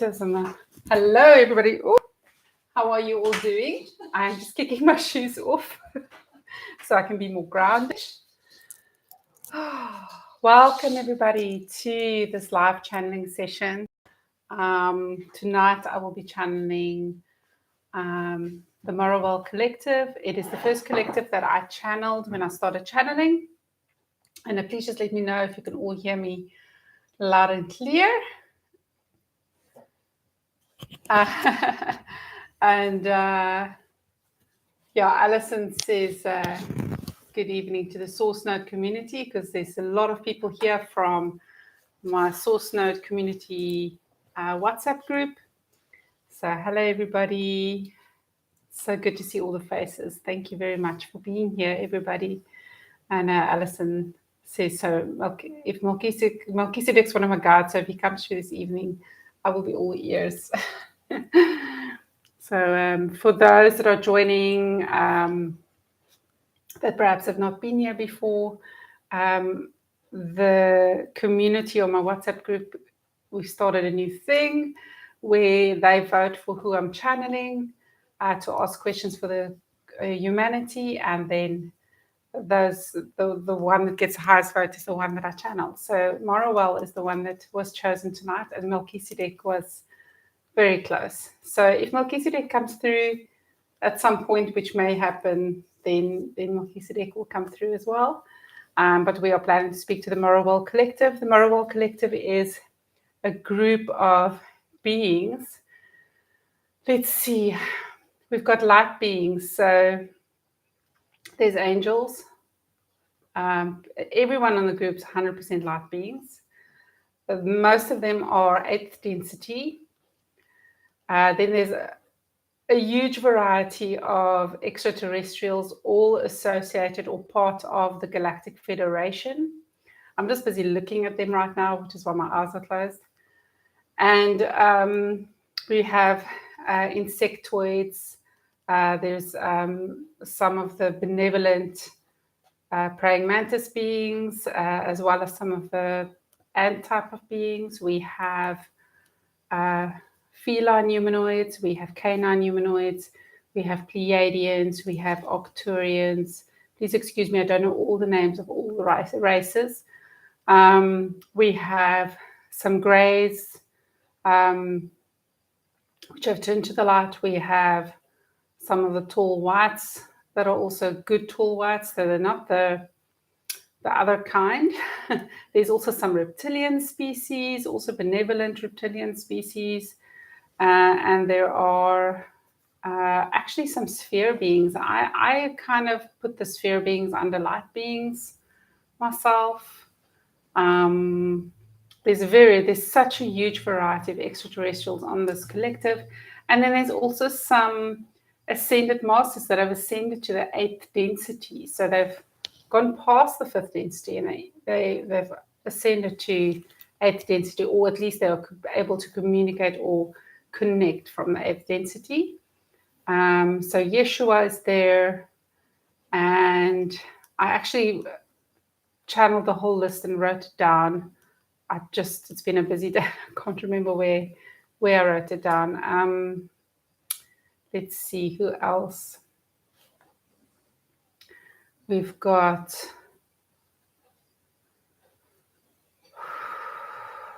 Hello, everybody. Ooh, how are you all doing? I'm just kicking my shoes off so I can be more grounded. Welcome, everybody, to this live channeling session. Tonight, I will be channeling the Morowell Collective. It is the first collective that I channeled when I started channeling. And please just let me know if you can all hear me loud and clear. Alison says good evening to the Source Node community, because there's a lot of people here from my Source Node community WhatsApp group. So hello, everybody. So good to see all the faces. Thank you very much for being here, everybody. And Alison says, so if Melchizedek's one of my guides, so if he comes through this evening, I will be all ears. So for those that are joining that perhaps have not been here before, the community on my WhatsApp group, we've started a new thing where they vote for who I'm channeling to ask questions for the humanity, and then the one that gets the highest vote is the one that I channel. So Morowell is the one that was chosen tonight, and Melchizedek was very close. So if Melchizedek comes through at some point, which may happen, then Melchizedek will come through as well. But we are planning to speak to the Morowell Collective. The Morowell Collective is a group of beings. Let's see. We've got light beings. So there's angels. Everyone in the group is 100% light beings. Most of them are 8th density. Then there's a huge variety of extraterrestrials, all associated or part of the Galactic Federation. I'm just busy looking at them right now, which is why my eyes are closed. And we have insectoids. There's some of the benevolent praying mantis beings, as well as some of the ant type of beings. We have feline humanoids, we have canine humanoids, we have Pleiadians, we have Arcturians. Please excuse me, I don't know all the names of all the races. We have some greys, which have turned to the light. We have some of the tall whites that are also good tall whites, so they're not the other kind. There's also some reptilian species, also benevolent reptilian species. And there are actually some sphere beings. I kind of put the sphere beings under light beings myself. There's such a huge variety of extraterrestrials on this collective. And then there's also some ascended masters that have ascended to the 8th density. So they've gone past the 5th density, and they've ascended to 8th density, or at least they are able to communicate or connect from the 8th density. So Yeshua is there, and I actually channeled the whole list and wrote it down. It's been a busy day. I can't remember where I wrote it down. Let's see who else. We've got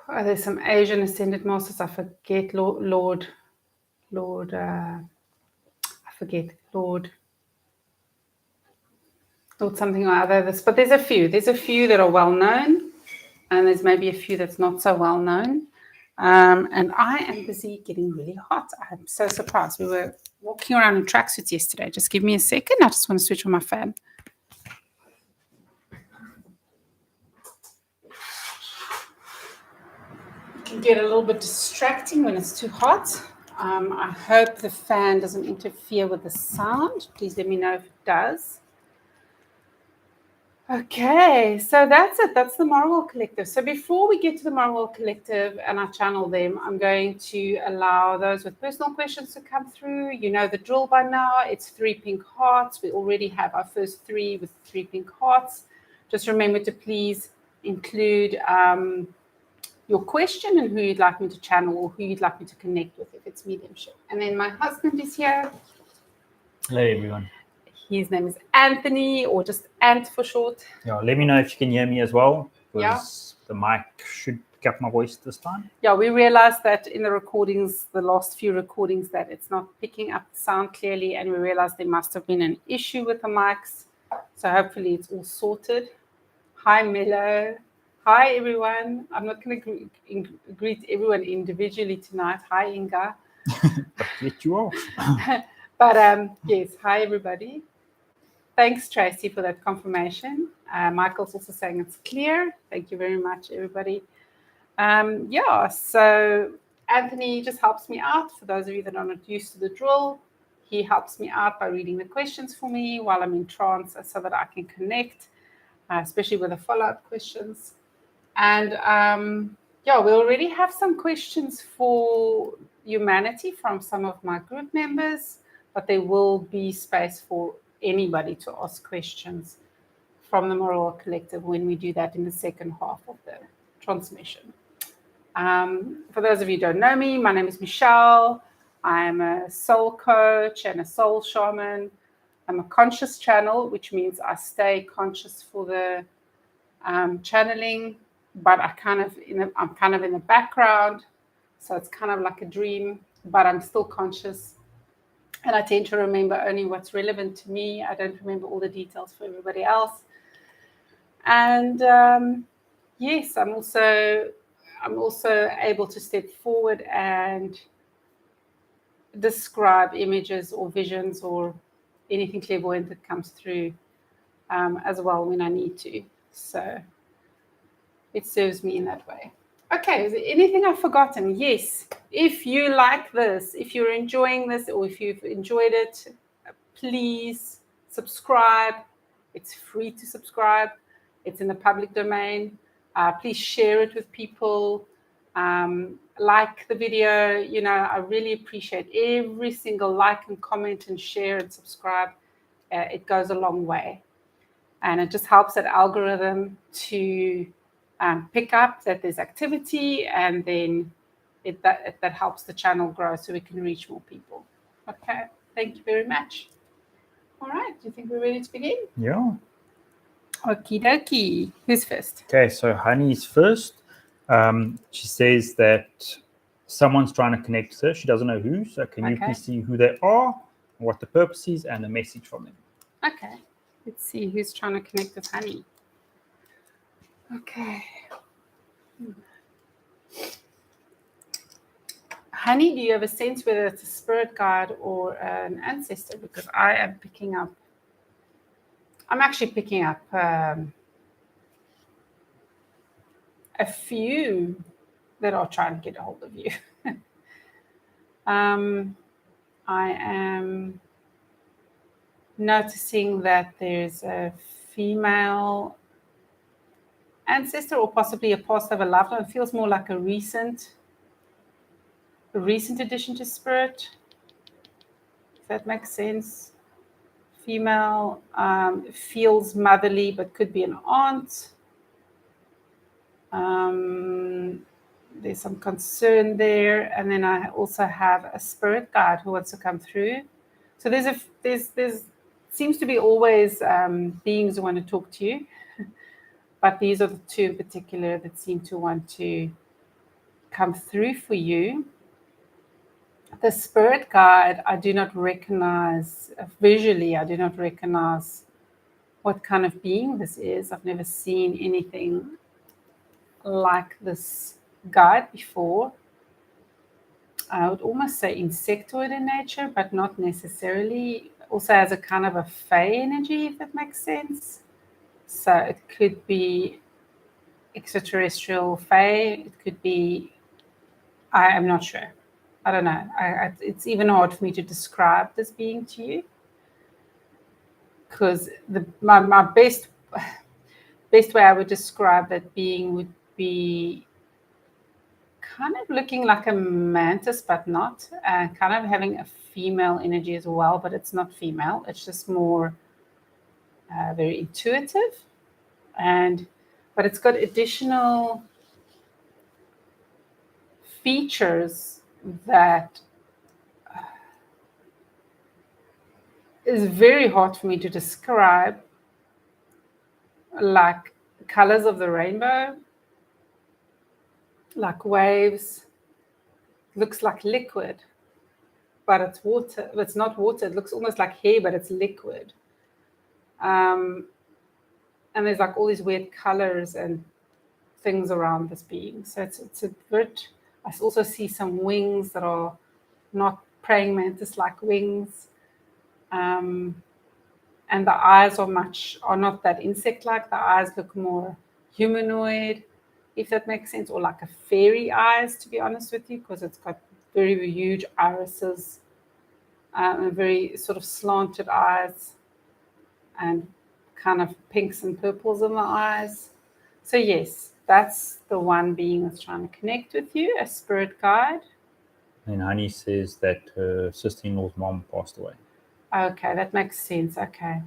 there's some Asian ascended masters. I forget Lord something or other. But there's a few. There's a few that are well known, and there's maybe a few that's not so well known. And I am busy getting really hot. I'm so surprised. We were walking around in tracksuits yesterday. Just give me a second. I just want to switch on my fan. It can get a little bit distracting when it's too hot. I hope the fan doesn't interfere with the sound. Please let me know if it does. Okay, so that's it. That's the Morowell Collective. So before we get to the Morowell Collective and I channel them, I'm going to allow those with personal questions to come through. You know the drill by now. It's 3 pink hearts. We already have our first 3 with 3 pink hearts. Just remember to please include your question and who you'd like me to channel or who you'd like me to connect with if it's mediumship. And then my husband is here. Hello, everyone. His name is Anthony, or just Ant for short. Yeah, let me know if you can hear me as well, because Yeah. the mic should pick up my voice this time. Yeah, we realized that in the recordings, the last few recordings, that it's not picking up the sound clearly, and we realized there must have been an issue with the mics. So hopefully it's all sorted. Hi, Milo. Hi, everyone. I'm not going to greet everyone individually tonight. Hi, Inga. But let you off. But yes, hi, everybody. Thanks, Tracy, for that confirmation. Michael's also saying it's clear. Thank you very much, everybody. Yeah, so Anthony just helps me out. For those of you that are not used to the drill, he helps me out by reading the questions for me while I'm in trance so that I can connect, especially with the follow-up questions. And yeah, we already have some questions for humanity from some of my group members, but there will be space for anybody to ask questions from the Morowell Collective when we do that in the second half of the transmission. For those of you who don't know me, my name is Michelle. I'm a soul coach and a soul shaman. I'm a conscious channel, which means I stay conscious for the channeling, but I'm kind of in the background, so it's kind of like a dream, but I'm still conscious. And I tend to remember only what's relevant to me. I don't remember all the details for everybody else. And yes, I'm also able to step forward and describe images or visions or anything clairvoyant that comes through as well when I need to. So it serves me in that way. Okay, is there anything I've forgotten? Yes. If you like this, if you're enjoying this, or if you've enjoyed it, please subscribe. It's free to subscribe. It's in the public domain. Please share it with people. Like the video. You know, I really appreciate every single like and comment and share and subscribe. It goes a long way. And it just helps that algorithm to pick up that there's activity, and then that helps the channel grow so we can reach more people. Okay, thank you very much. All right, do you think we're ready to begin? Yeah. Okie dokie. Who's first? Okay, so Honey's first. She says that someone's trying to connect to her. She doesn't know who. So can you please see who they are, what the purpose is, and a message from them? Okay. Let's see who's trying to connect with Honey. Okay. Honey, do you have a sense whether it's a spirit guide or an ancestor? Because I am picking up, I'm actually picking up a few that are trying to get a hold of you. I am noticing that there's a female ancestor or possibly a past of a loved one. It feels more like a recent addition to spirit, if that makes sense. Female, feels motherly, but could be an aunt. There's some concern there, and then I also have a spirit guide who wants to come through. So there's seems to be always beings who want to talk to you, but these are the two in particular that seem to want to come through for you. The spirit guide, I do not recognize visually. I do not recognize what kind of being this is. I've never seen anything like this guide before. I would almost say insectoid in nature, but not necessarily. Also has a kind of a fey energy, if that makes sense. So it could be extraterrestrial fey. It could be, I am not sure. I don't know. It's even hard for me to describe this being to you, because my best way I would describe that being would be kind of looking like a mantis, but not, kind of having a female energy as well, but it's not female. It's just more very intuitive, but it's got additional features that is very hard for me to describe, like colors of the rainbow, like waves. Looks like liquid, but it's water. It's not water. It looks almost like hair, but it's liquid. And there's like all these weird colors and things around this being. So it's a bit. I also see some wings that are not praying mantis-like wings. And the eyes are not that insect-like. The eyes look more humanoid, if that makes sense, or like a fairy eyes, to be honest with you, because it's got very huge irises and very sort of slanted eyes and kind of pinks and purples in the eyes. So yes, that's the one being that's trying to connect with you, a spirit guide. And Honey says that her sister-in-law's mom passed away. Okay, that makes sense. Okay.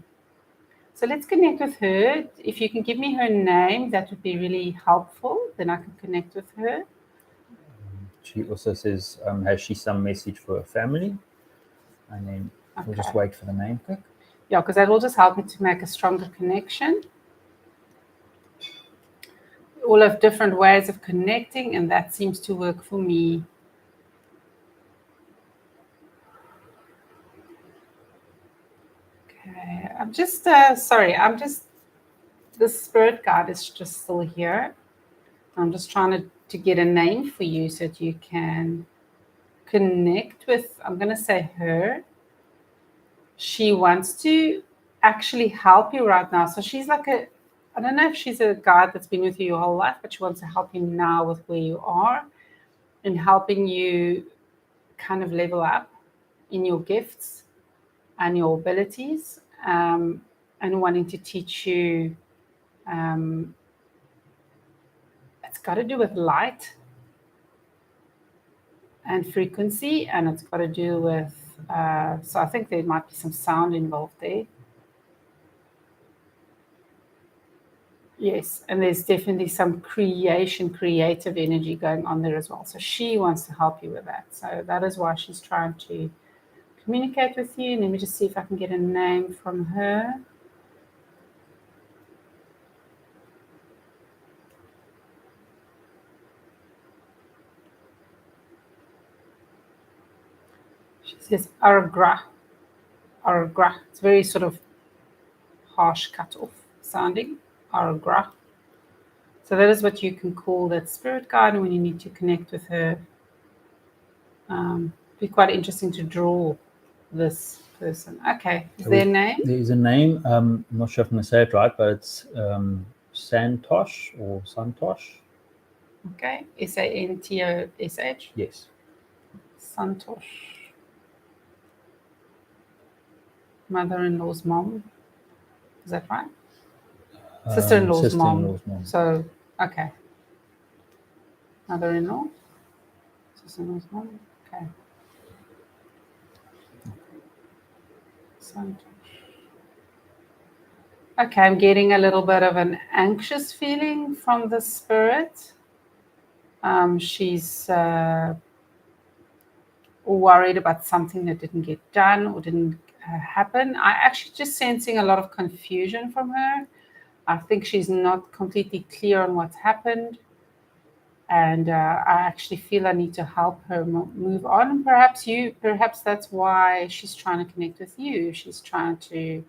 So let's connect with her. If you can give me her name, that would be really helpful. Then I can connect with her. She also says, has she some message for her family? And then we'll just wait for the name quick. Yeah, because that will just help me to make a stronger connection. All have different ways of connecting, and that seems to work for me. Okay, I'm just, this spirit guide is just still here. I'm just trying to get a name for you so that you can connect with, I'm going to say her. She wants to actually help you right now. So she's like I don't know if she's a guide that's been with you your whole life, but she wants to help you now with where you are and helping you kind of level up in your gifts and your abilities, and wanting to teach you. It's got to do with light and frequency, and it's got to do with, so I think there might be some sound involved there. Yes, and there's definitely some creative energy going on there as well. So she wants to help you with that. So that is why she's trying to communicate with you. Let me just see if I can get a name from her. She says Aragra. Aragra. It's very sort of harsh, cut off sounding. Aragra. So that is what you can call that spirit guide when you need to connect with her. Be quite interesting to draw this person. Okay, is there a name? There is a name. I'm not sure if I'm going to say it right, but it's Santosh or Santosh. Okay, Santosh. Yes. Santosh. Mother-in-law's mom. Is that right? Sister-in-law's mom. So, okay. Mother-in-law. Sister-in-law's mom. Okay. Santosh. Okay, I'm getting a little bit of an anxious feeling from the spirit. She's worried about something that didn't get done or didn't happen. I actually just sensing a lot of confusion from her. I think she's not completely clear on what's happened. And I actually feel I need to help her move on. Perhaps that's why she's trying to connect with you. She's trying to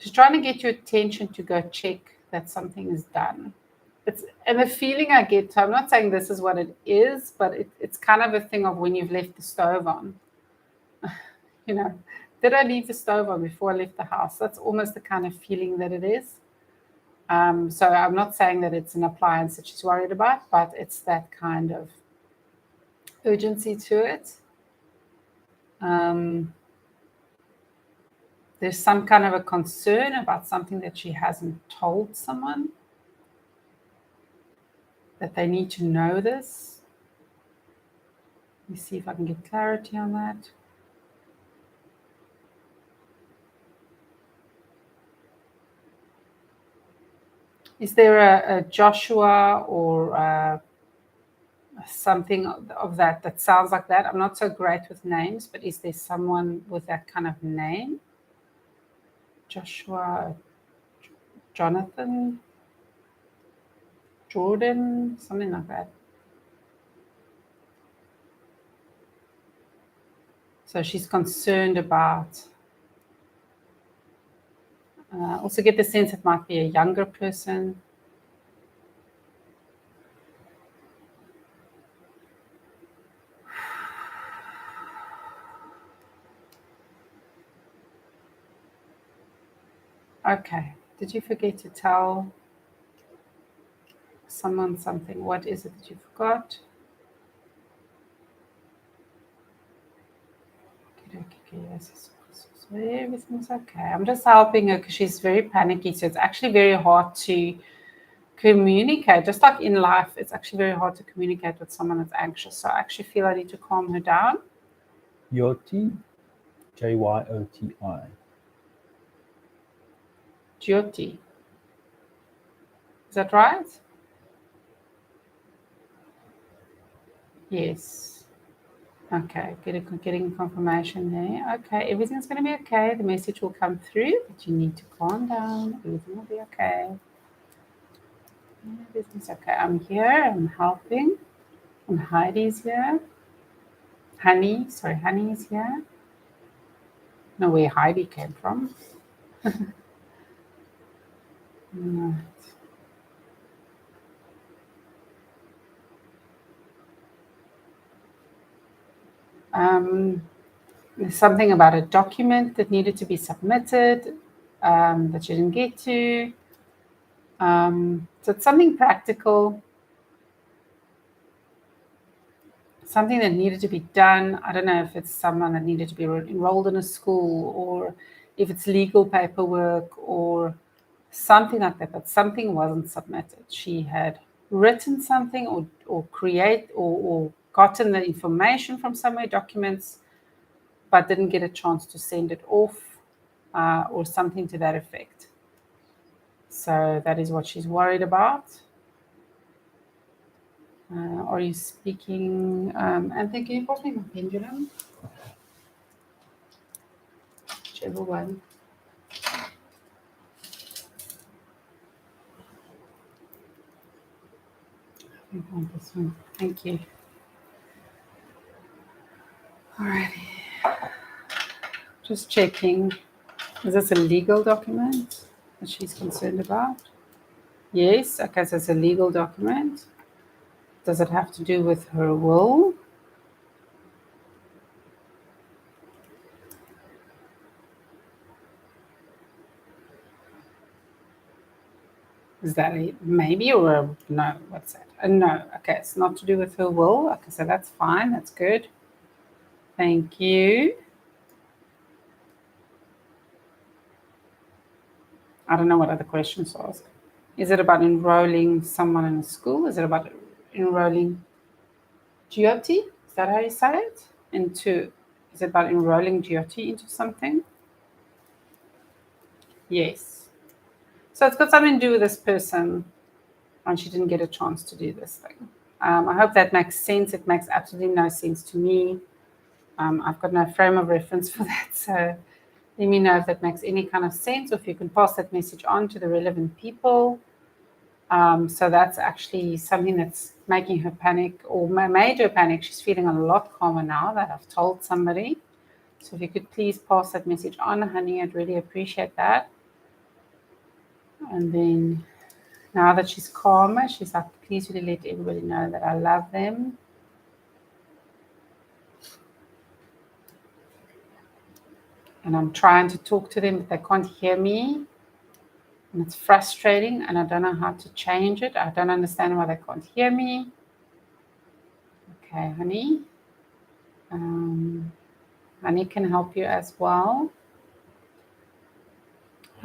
get your attention to go check that something is done. And the feeling I get, so I'm not saying this is what it is, but it's kind of a thing of when you've left the stove on. Did I leave the stove on before I left the house? That's almost the kind of feeling that it is. So I'm not saying that it's an appliance that she's worried about, but it's that kind of urgency to it. There's some kind of a concern about something that she hasn't told someone, that they need to know this. Let me see if I can get clarity on that. Is there a Joshua or something of that sounds like that. I'm not so great with names, but is there someone with that kind of name? Joshua, Jonathan, Jordan, something like that. So she's concerned about, also get the sense it might be a younger person. Okay, did you forget to tell someone something? What is it that you forgot? Yes, everything's okay. I'm just helping her because she's very panicky. So it's actually very hard to communicate. Just like in life, it's actually very hard to communicate with someone that's anxious. So I actually feel I need to calm her down. Jyoti, Jyoti. Jyoti. Is that right? Yes. Okay, getting confirmation there. Okay, everything's going to be okay. The message will come through, but you need to calm down. Everything will be okay. Everything's okay. I'm here. I'm helping. And Heidi's here. Honey is here. Know where Heidi came from. Right. There's something about a document that needed to be submitted that you didn't get to. So it's something practical, something that needed to be done. I don't know if it's someone that needed to be enrolled in a school, or if it's legal paperwork or something like that, but something wasn't submitted. She had written something or gotten the information from somewhere, documents, but didn't get a chance to send it off or something to that effect. So that is what she's worried about. Are you speaking? Anthony, can you pass me my pendulum? Whichever one. I want this one. Thank you. Alrighty. Just checking. Is this a legal document that she's concerned about? Yes. Okay, so it's a legal document. Does it have to do with her will? Is that a maybe or a no? What's that? A no. Okay, it's not to do with her will. Okay, so that's fine. That's good. Thank you. I don't know what other questions to ask. Is it about enrolling someone in a school? Is it about enrolling Jyoti? Is that how you say it? Is it about enrolling Jyoti into something? Yes. So it's got something to do with this person, and she didn't get a chance to do this thing. I hope that makes sense. It makes absolutely no sense to me. I've got no frame of reference for that. So let me know if that makes any kind of sense, or if you can pass that message on to the relevant people. So that's actually something that's making her panic or made her panic. She's feeling a lot calmer now that I've told somebody. So if you could please pass that message on, honey, I'd really appreciate that. And then now that she's calmer, she's like, please really let everybody know that I love them. And I'm trying to talk to them, but they can't hear me. And it's frustrating, and I don't know how to change it. I don't understand why they can't hear me. Okay, honey. Honey can help you as well.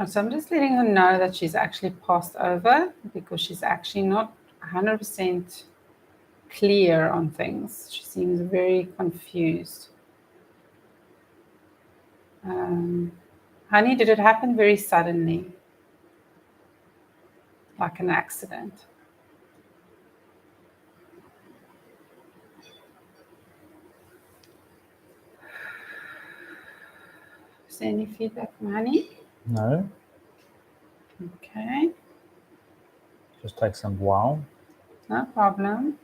So I'm just letting her know that she's actually passed over because she's actually not 100% clear on things. She seems very confused. Honey, did it happen very suddenly? Like an accident? there any feedback from Honey? No. Okay. Just take some while. No problem.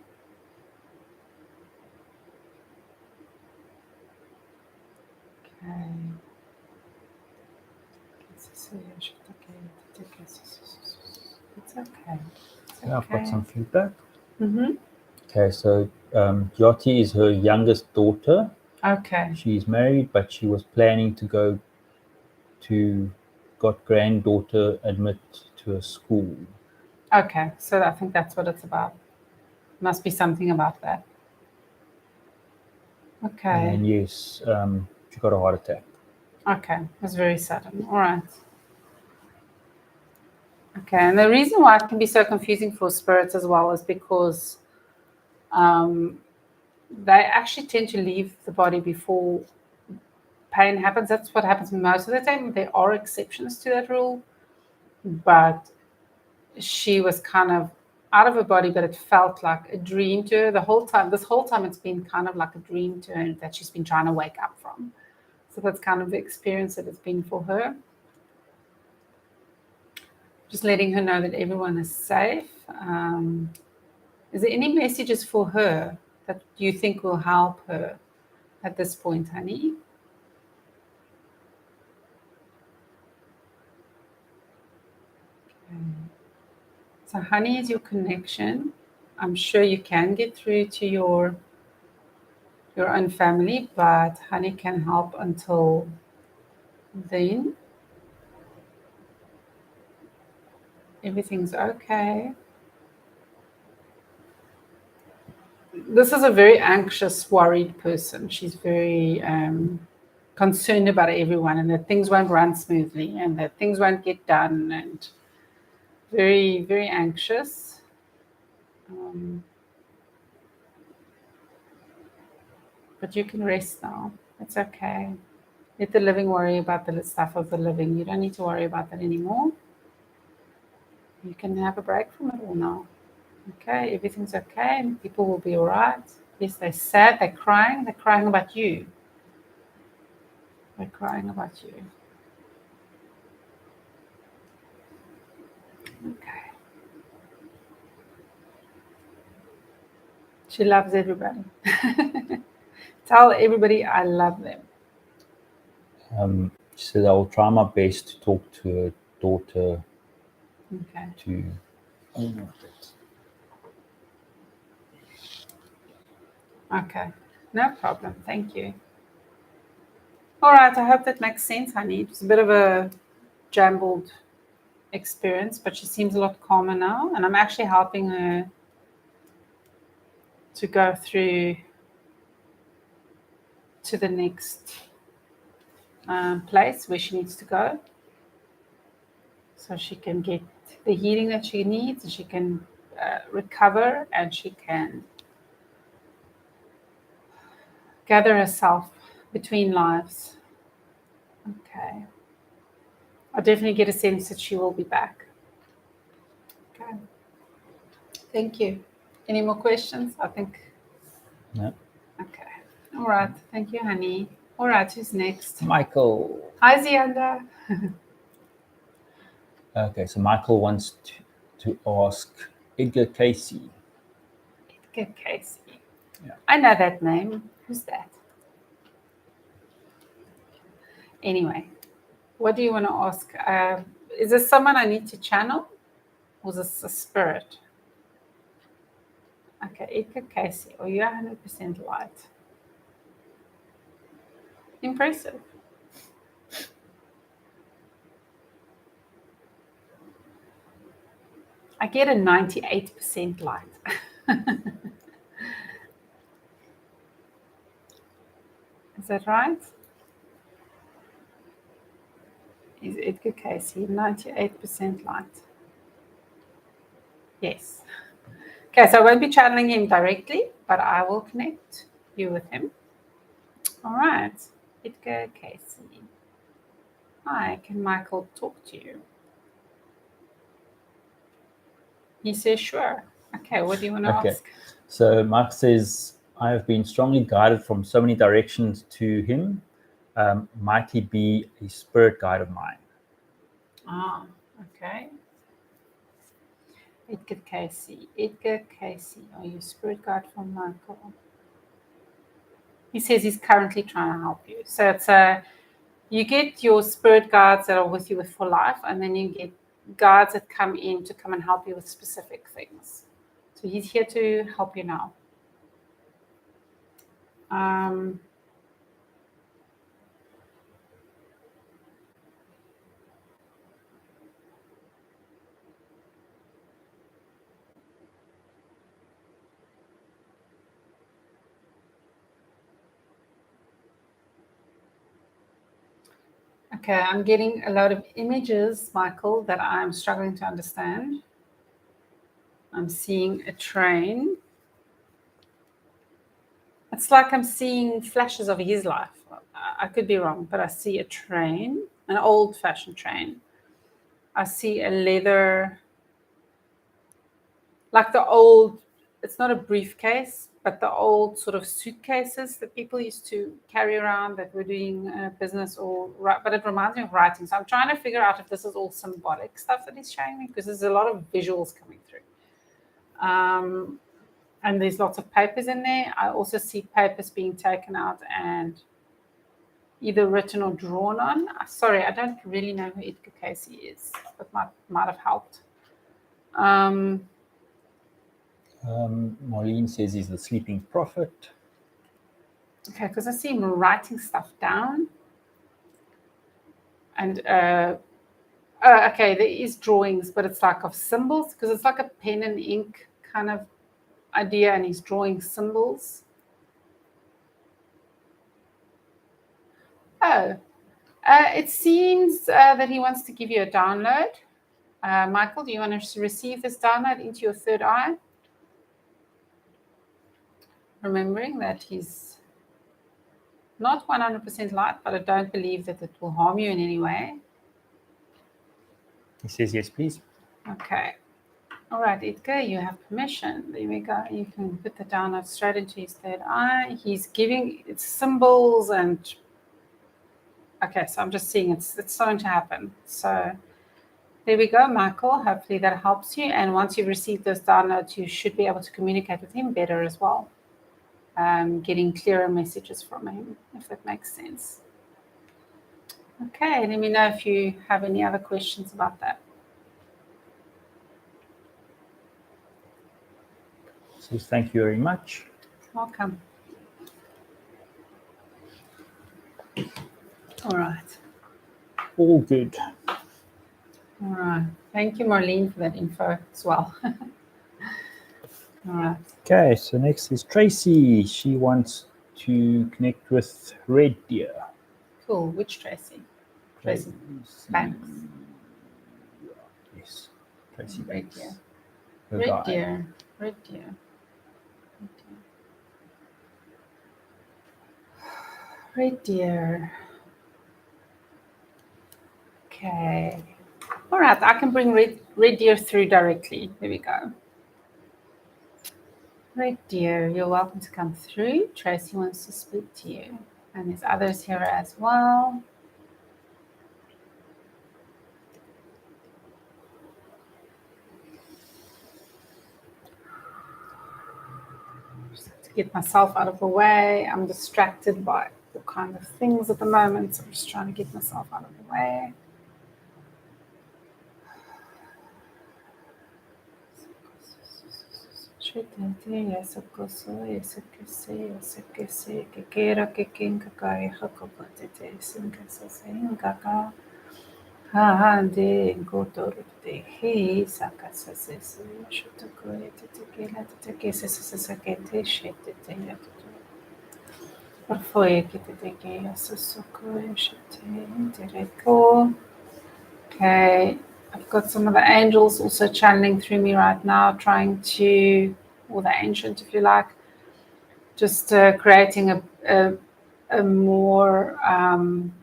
Okay. It's okay. Yeah, I've got some feedback. Mm-hmm. Okay, so Yoti is her youngest daughter. Okay. She's married, but she was planning to go to got granddaughter admit to a school. Okay, so I think that's what it's about. Must be something about that. Okay. And yes, she got a heart attack. Okay, it was very sudden. All right. Okay, and the reason why it can be so confusing for spirits as well is because they actually tend to leave the body before pain happens. That's what happens most of the time. There are exceptions to that rule, but she was kind of out of her body, but it felt like a dream to her the whole time. This whole time, it's been kind of like a dream to her that she's been trying to wake up from. So that's kind of the experience that it's been for her. Just letting her know that everyone is safe. Is there any messages for her that you think will help her at this point, Honey? Okay. So Honey is your connection. I'm sure you can get through to your own family, but Honey can help until then. Everything's okay. This is a very anxious, worried person. She's very concerned about everyone and that things won't run smoothly and that things won't get done, and very, very anxious. But you can rest now. It's okay. Let the living worry about the stuff of the living. You don't need to worry about that anymore. You can have a break from it all now. Okay, everything's okay. People will be all right. Yes, they're sad. They're crying. They're crying about you. They're crying about you. Okay. She loves everybody. Tell everybody I love them. She said, I will try my best to talk to her daughter. Okay. Okay. No problem. Thank you. All right. I hope that makes sense, Honey. It was a bit of a jumbled experience, but she seems a lot calmer now, and I'm actually helping her to go through to the next place where she needs to go, so she can get the healing that she needs, and she can recover, and she can gather herself between lives. Okay. I definitely get a sense that she will be back. Okay. Thank you. Any more questions? I think. No. Okay. All right. Thank you, Honey. All right. Who's next? Michael. Hi, Zianda. Okay, so Michael wants to ask Edgar Casey. Edgar Casey. Yeah. I know that name. Who's that? Anyway, what do you want to ask? Is this someone I need to channel? Or is this a spirit? Okay, Edgar Casey. Oh, you're 100% light. Impressive. I get a 98% light. Is that right? Is Edgar Casey 98% light? Yes. Okay, so I won't be channeling him directly, but I will connect you with him. All right, Edgar Casey. Hi, can Michael talk to you? He says, sure. Okay, what do you want to ask? So Mark says, I have been strongly guided from so many directions to him. might he be a spirit guide of mine? Ah, okay. Edgar Casey. Edgar Casey, are you a spirit guide from Michael? He says he's currently trying to help you. So it's you get your spirit guides that are with you for life, and then you get guides that come and help you with specific things. So he's here to help you now. Okay, I'm getting a lot of images, Michael, that I'm struggling to understand. I'm seeing a train. It's like I'm seeing flashes of his life. I could be wrong, but I see a train, an old-fashioned train. I see a leather, like the old, it's not a briefcase, but the old sort of suitcases that people used to carry around that were doing business but it reminds me of writing. So I'm trying to figure out if this is all symbolic stuff that he's showing me, because there's a lot of visuals coming through. And there's lots of papers in there. I also see papers being taken out and either written or drawn on. Sorry, I don't really know who Edgar Casey is, but might have helped. Marlene says he's the sleeping prophet. Okay, because I see him writing stuff down. And okay, there is drawings, but it's like of symbols, because it's like a pen and ink kind of idea, and he's drawing symbols. It seems that he wants to give you a download. Michael, do you want to receive this download into your third eye? Remembering that he's not 100% light, but I don't believe that it will harm you in any way. He says, yes, please. Okay. All right, Edgar, you have permission. There we go. You can put the download straight into his third eye. He's giving it symbols and... Okay, so I'm just seeing it's starting to happen. So there we go, Michael. Hopefully that helps you. And once you've received those downloads, you should be able to communicate with him better as well. Getting clearer messages from him, if that makes sense. Okay, let me know if you have any other questions about that. Says thank you very much. Welcome. All right. All good. All right. Thank you, Marlene, for that info as well. All right. Okay, so next is Tracy. She wants to connect with Red Deer. Cool. Which Tracy? Tracy Banks. Yes, Tracy Red Banks. Deer. Her Red guy. Deer. Red Deer. Red Deer. Okay. All right. I can bring Red Deer through directly. There we go. Red Deer, you're welcome to come through. Tracy wants to speak to you. And there's others here as well. Just have to get myself out of the way. I'm distracted by all kind of things at the moment, so I'm just trying to get myself out of the way. Okay, I've got some of the angels also channeling through me right now, trying to, or the ancient, if you like, just creating a more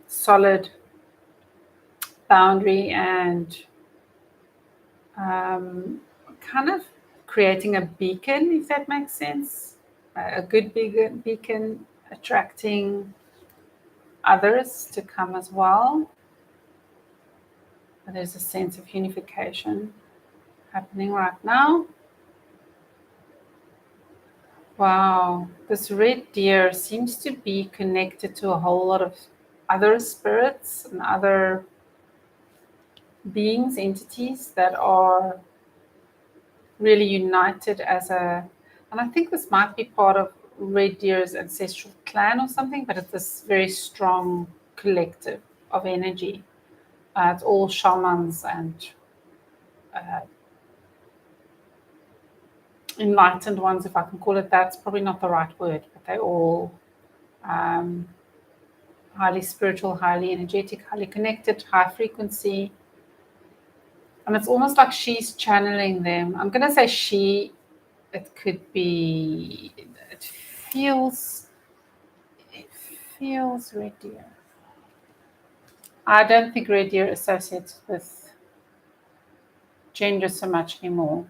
solid boundary and kind of creating a beacon, if that makes sense. A good beacon attracting others to come as well. There's a sense of unification happening right now. Wow, this red deer seems to be connected to a whole lot of other spirits and other beings, entities that are really united as a, and I think this might be part of red deer's ancestral clan or something, but it's this very strong collective of energy. It's all shamans and enlightened ones, if I can call it that. It's probably not the right word, but they're all highly spiritual, highly energetic, highly connected, high frequency. And it's almost like she's channeling them. I'm going to say she, it could be, it feels red deer. I don't think red deer associates with gender so much anymore,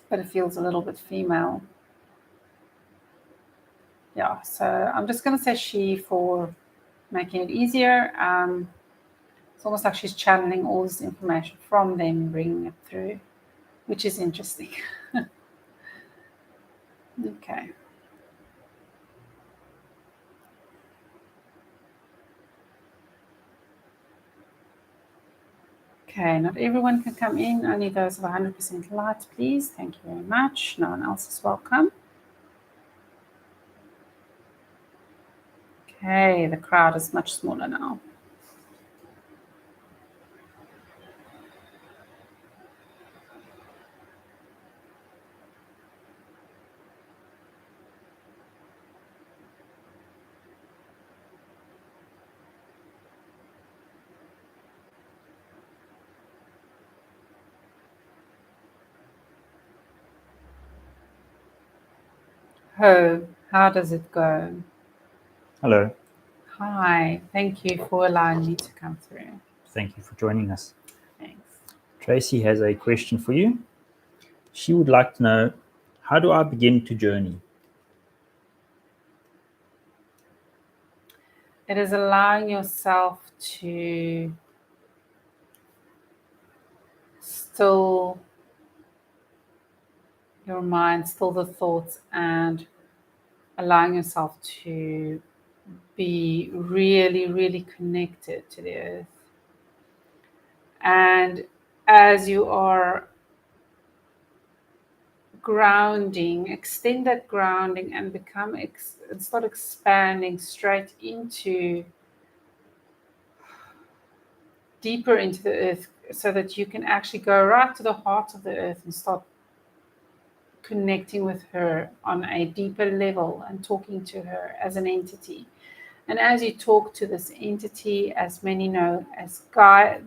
but it feels a little bit female. Yeah, so I'm just going to say she for making it easier. It's almost like she's channeling all this information from them, bringing it through, which is interesting. Okay. Okay, not everyone can come in, only those of 100% light, please. Thank you very much. No one else is welcome. Okay, the crowd is much smaller now. How does it go? Hello. Hi, thank you for allowing me to come through. Thank you for joining us. Thanks. Tracy has a question for you. She would like to know, how do I begin to journey? It is allowing yourself to still your mind, still the thoughts, and allowing yourself to be really, really connected to the earth. And as you are grounding, extend that grounding and start expanding straight into deeper into the earth, so that you can actually go right to the heart of the earth and start connecting with her on a deeper level and talking to her as an entity. And as you talk to this entity, as many know as Gaia,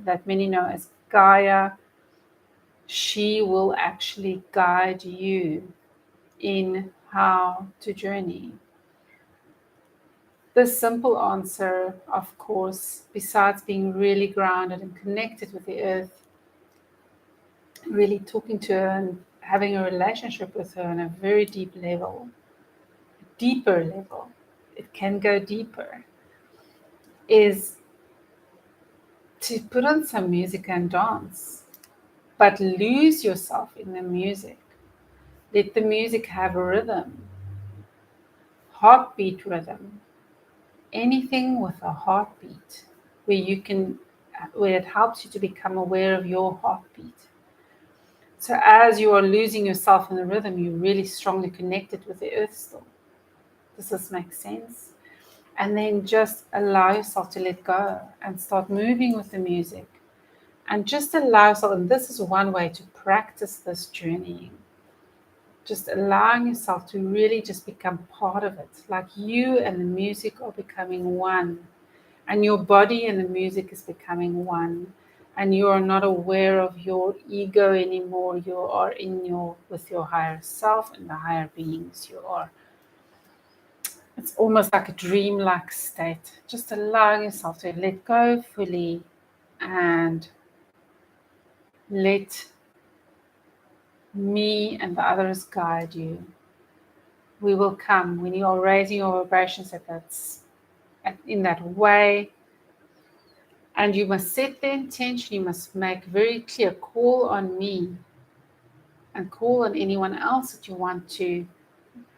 she will actually guide you in how to journey. The simple answer, of course, besides being really grounded and connected with the earth, really talking to her and having a relationship with her on a very deep level, deeper level, it can go deeper, is to put on some music and dance, but lose yourself in the music. Let the music have a rhythm, heartbeat rhythm, anything with a heartbeat, where it helps you to become aware of your heartbeat. So as you are losing yourself in the rhythm, you're really strongly connected with the earth still. Does this make sense? And then just allow yourself to let go and start moving with the music. And just allow yourself, and this is one way to practice this journeying, just allowing yourself to really just become part of it. Like you and the music are becoming one. And your body and the music is becoming one. And you are not aware of your ego anymore. You are with your higher self and the higher beings you are. It's almost like a dreamlike state. Just allowing yourself to let go fully and let me and the others guide you. We will come when you are raising your vibrations at in that way. And you must set the intention. You must make very clear, call on me and call on anyone else that you want to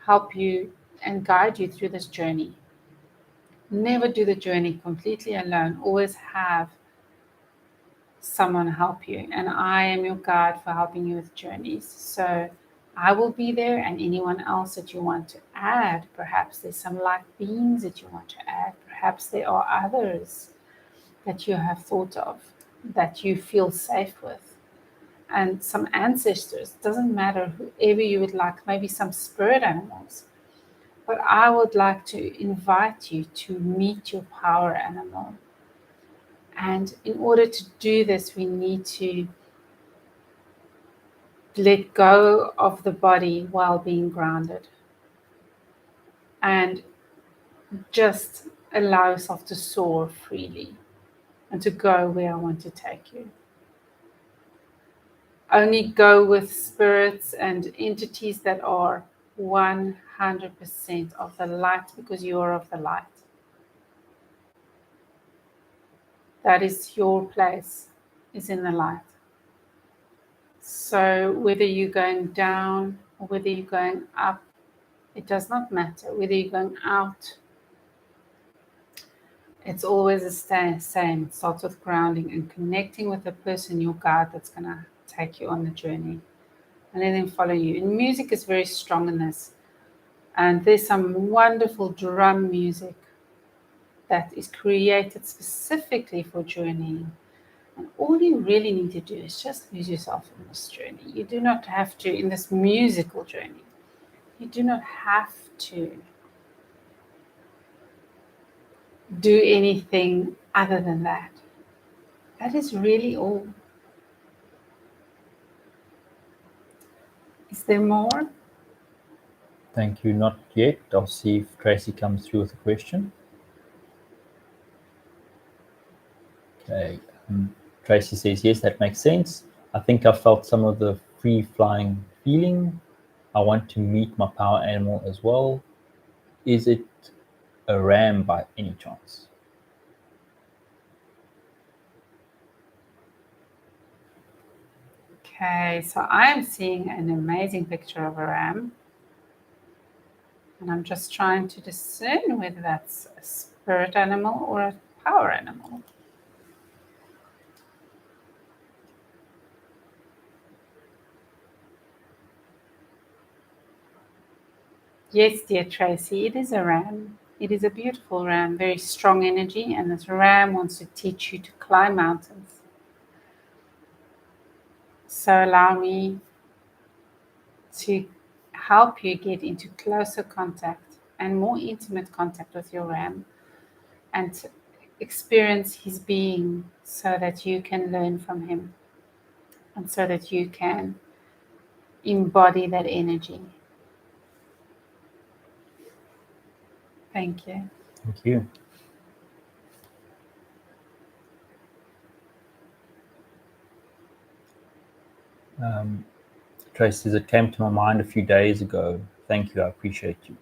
help you and guide you through this journey. Never do the journey completely alone. Always have someone help you. And I am your guide for helping you with journeys. So I will be there, and anyone else that you want to add. Perhaps there's some light beings that you want to add. Perhaps there are others that you have thought of that you feel safe with. And some ancestors, doesn't matter, whoever you would like, maybe some spirit animals. But I would like to invite you to meet your power animal. And in order to do this, we need to let go of the body while being grounded. And just allow yourself to soar freely and to go where I want to take you. Only go with spirits and entities that are 100% of the light, because you are of the light. That is your place, is in the light. So whether you're going down or whether you're going up, it does not matter. Whether you're going out, it's always the same. It starts with grounding and connecting with the person, your guide, that's going to take you on the journey. And let them follow you. And music is very strong in this. And there's some wonderful drum music that is created specifically for journeying. And all you really need to do is just lose yourself in this journey. You do not have to, in this musical journey, you do not have to do anything other than that. That is really all. Is there more? Thank you. Not yet. I'll see if Tracy comes through with a question. Okay. Tracy says, yes, that makes sense. I think I felt some of the free-flying feeling. I want to meet my power animal as well. Is it a ram by any chance? Okay, so I'm seeing an amazing picture of a ram. And I'm just trying to discern whether that's a spirit animal or a power animal. Yes, dear Tracy, it is a ram. It is a beautiful ram, very strong energy, and this ram wants to teach you to climb mountains. So allow me to help you get into closer contact and more intimate contact with your ram, and to experience his being so that you can learn from him and so that you can embody that energy. Thank you. Thank you. Tracy says, it came to my mind a few days ago. Thank you. I appreciate you.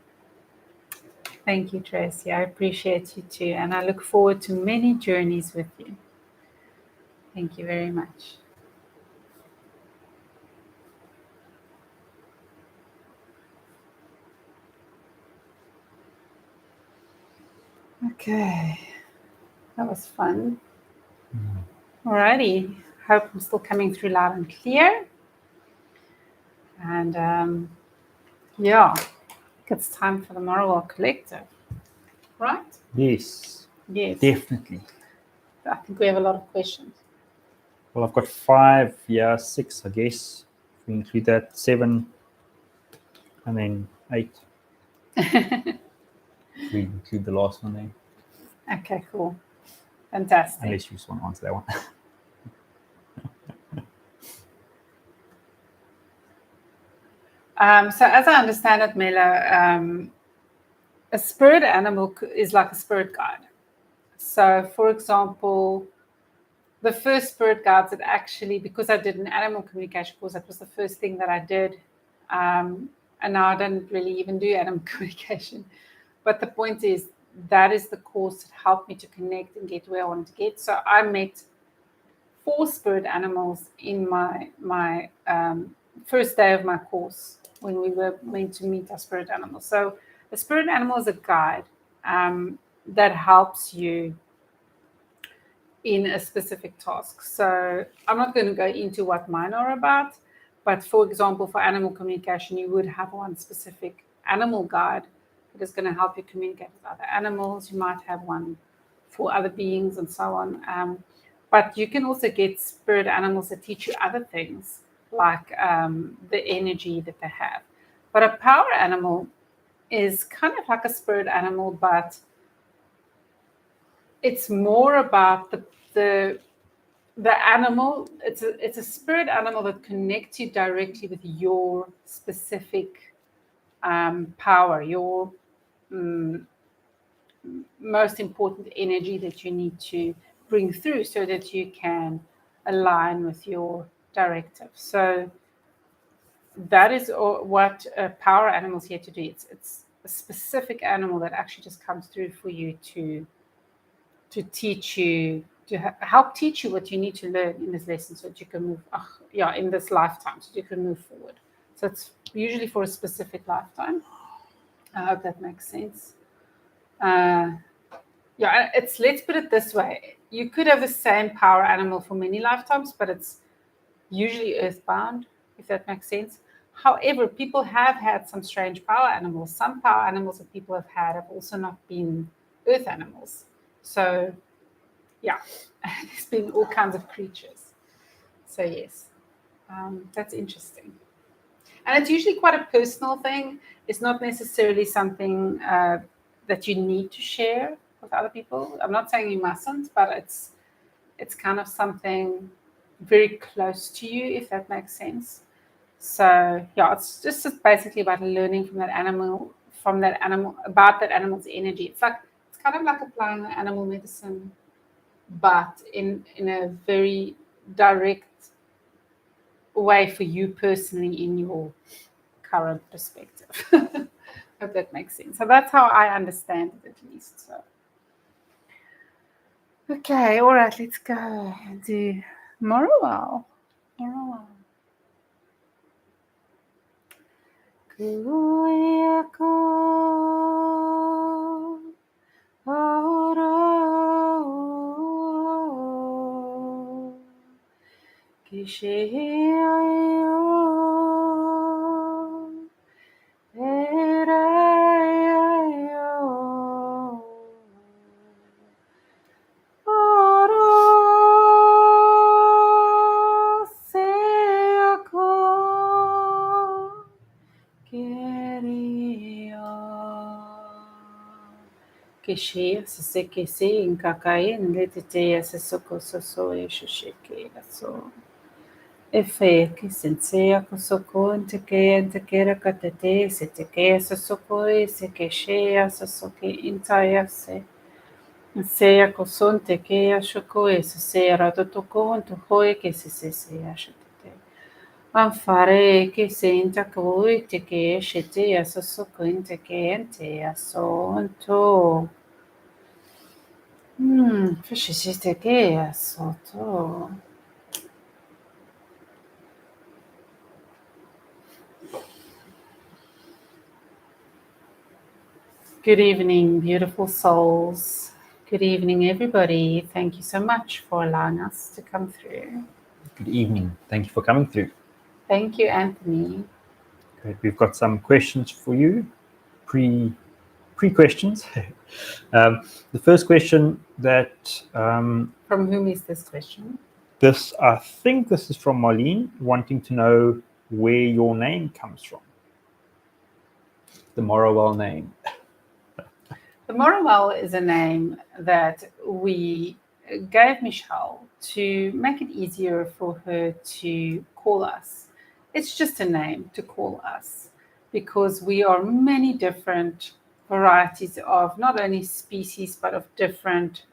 Thank you, Tracy. I appreciate you too. And I look forward to many journeys with you. Thank you very much. Okay. That was fun. Alrighty. Hope I'm still coming through loud and clear. And yeah, it's time for the Morowell Collective. Right? Yes. Yes. Definitely. I think we have a lot of questions. Well, I've got 5, 6, I guess. If we include that, 7, and then 8. We include the last one there. Okay, cool. Fantastic. Unless you just want to answer that one. So as I understand it, Mela, a spirit animal is like a spirit guide. So, for example, the first spirit guides that actually, because I did an animal communication course, that was the first thing that I did. And now I don't really even do animal communication. But the point is, that is the course that helped me to connect and get where I wanted to get. So I met 4 spirit animals in my first day of my course when we were meant to meet our spirit animals. So a spirit animal is a guide that helps you in a specific task. So I'm not going to go into what mine are about, but for example, for animal communication, you would have one specific animal guide that is going to help you communicate with other animals. You might have one for other beings and so on. But you can also get spirit animals that teach you other things, like the energy that they have. But a power animal is kind of like a spirit animal, but it's more about the animal. It's a spirit animal that connects you directly with your specific power, your most important energy that you need to bring through so that you can align with your directive. So that is what power animals here to do. It's a specific animal that actually just comes through for you to teach you, to help teach you what you need to learn in this lesson so that you can move, in this lifetime, so you can move forward. So it's usually for a specific lifetime. I hope that makes sense. Let's put it this way. You could have the same power animal for many lifetimes, but it's usually earthbound, if that makes sense. However, people have had some strange power animals. Some power animals that people have had have also not been earth animals. So, there's been all kinds of creatures. So, yes, that's interesting. And it's usually quite a personal thing. It's not necessarily something that you need to share with other people. I'm not saying you mustn't, but it's kind of something very close to you, if that makes sense. So, it's just basically about learning from that animal, about that animal's energy. It's kind of like applying animal medicine, but in a very direct way for you personally in your current perspective. Hope that makes sense. So that's how I understand it, at least. So, okay, all right, let's go and do Morowell. Kishia seke se in kakain letete se soko so e shike so efe que sensea ko soko ente kera katete se te ke se soko e se ke shea se soke intaya se se ko son te ke a shoko e se rato to ko to hoe ke se a shite Afare che senta coi te che esce te a soko inte che ente a sonto. Fishy che a sotto. Good evening, beautiful souls. Good evening, everybody. Thank you so much for allowing us to come through. Good evening. Thank you for coming through. Thank you, Anthony. Great. We've got some questions for you, pre-questions. The first question that... From whom is this question? I think this is from Marlene, wanting to know where your name comes from. The Morowell name. The Morowell is a name that we gave Michelle to make it easier for her to call us. It's just a name to call us because we are many different varieties of not only species but of different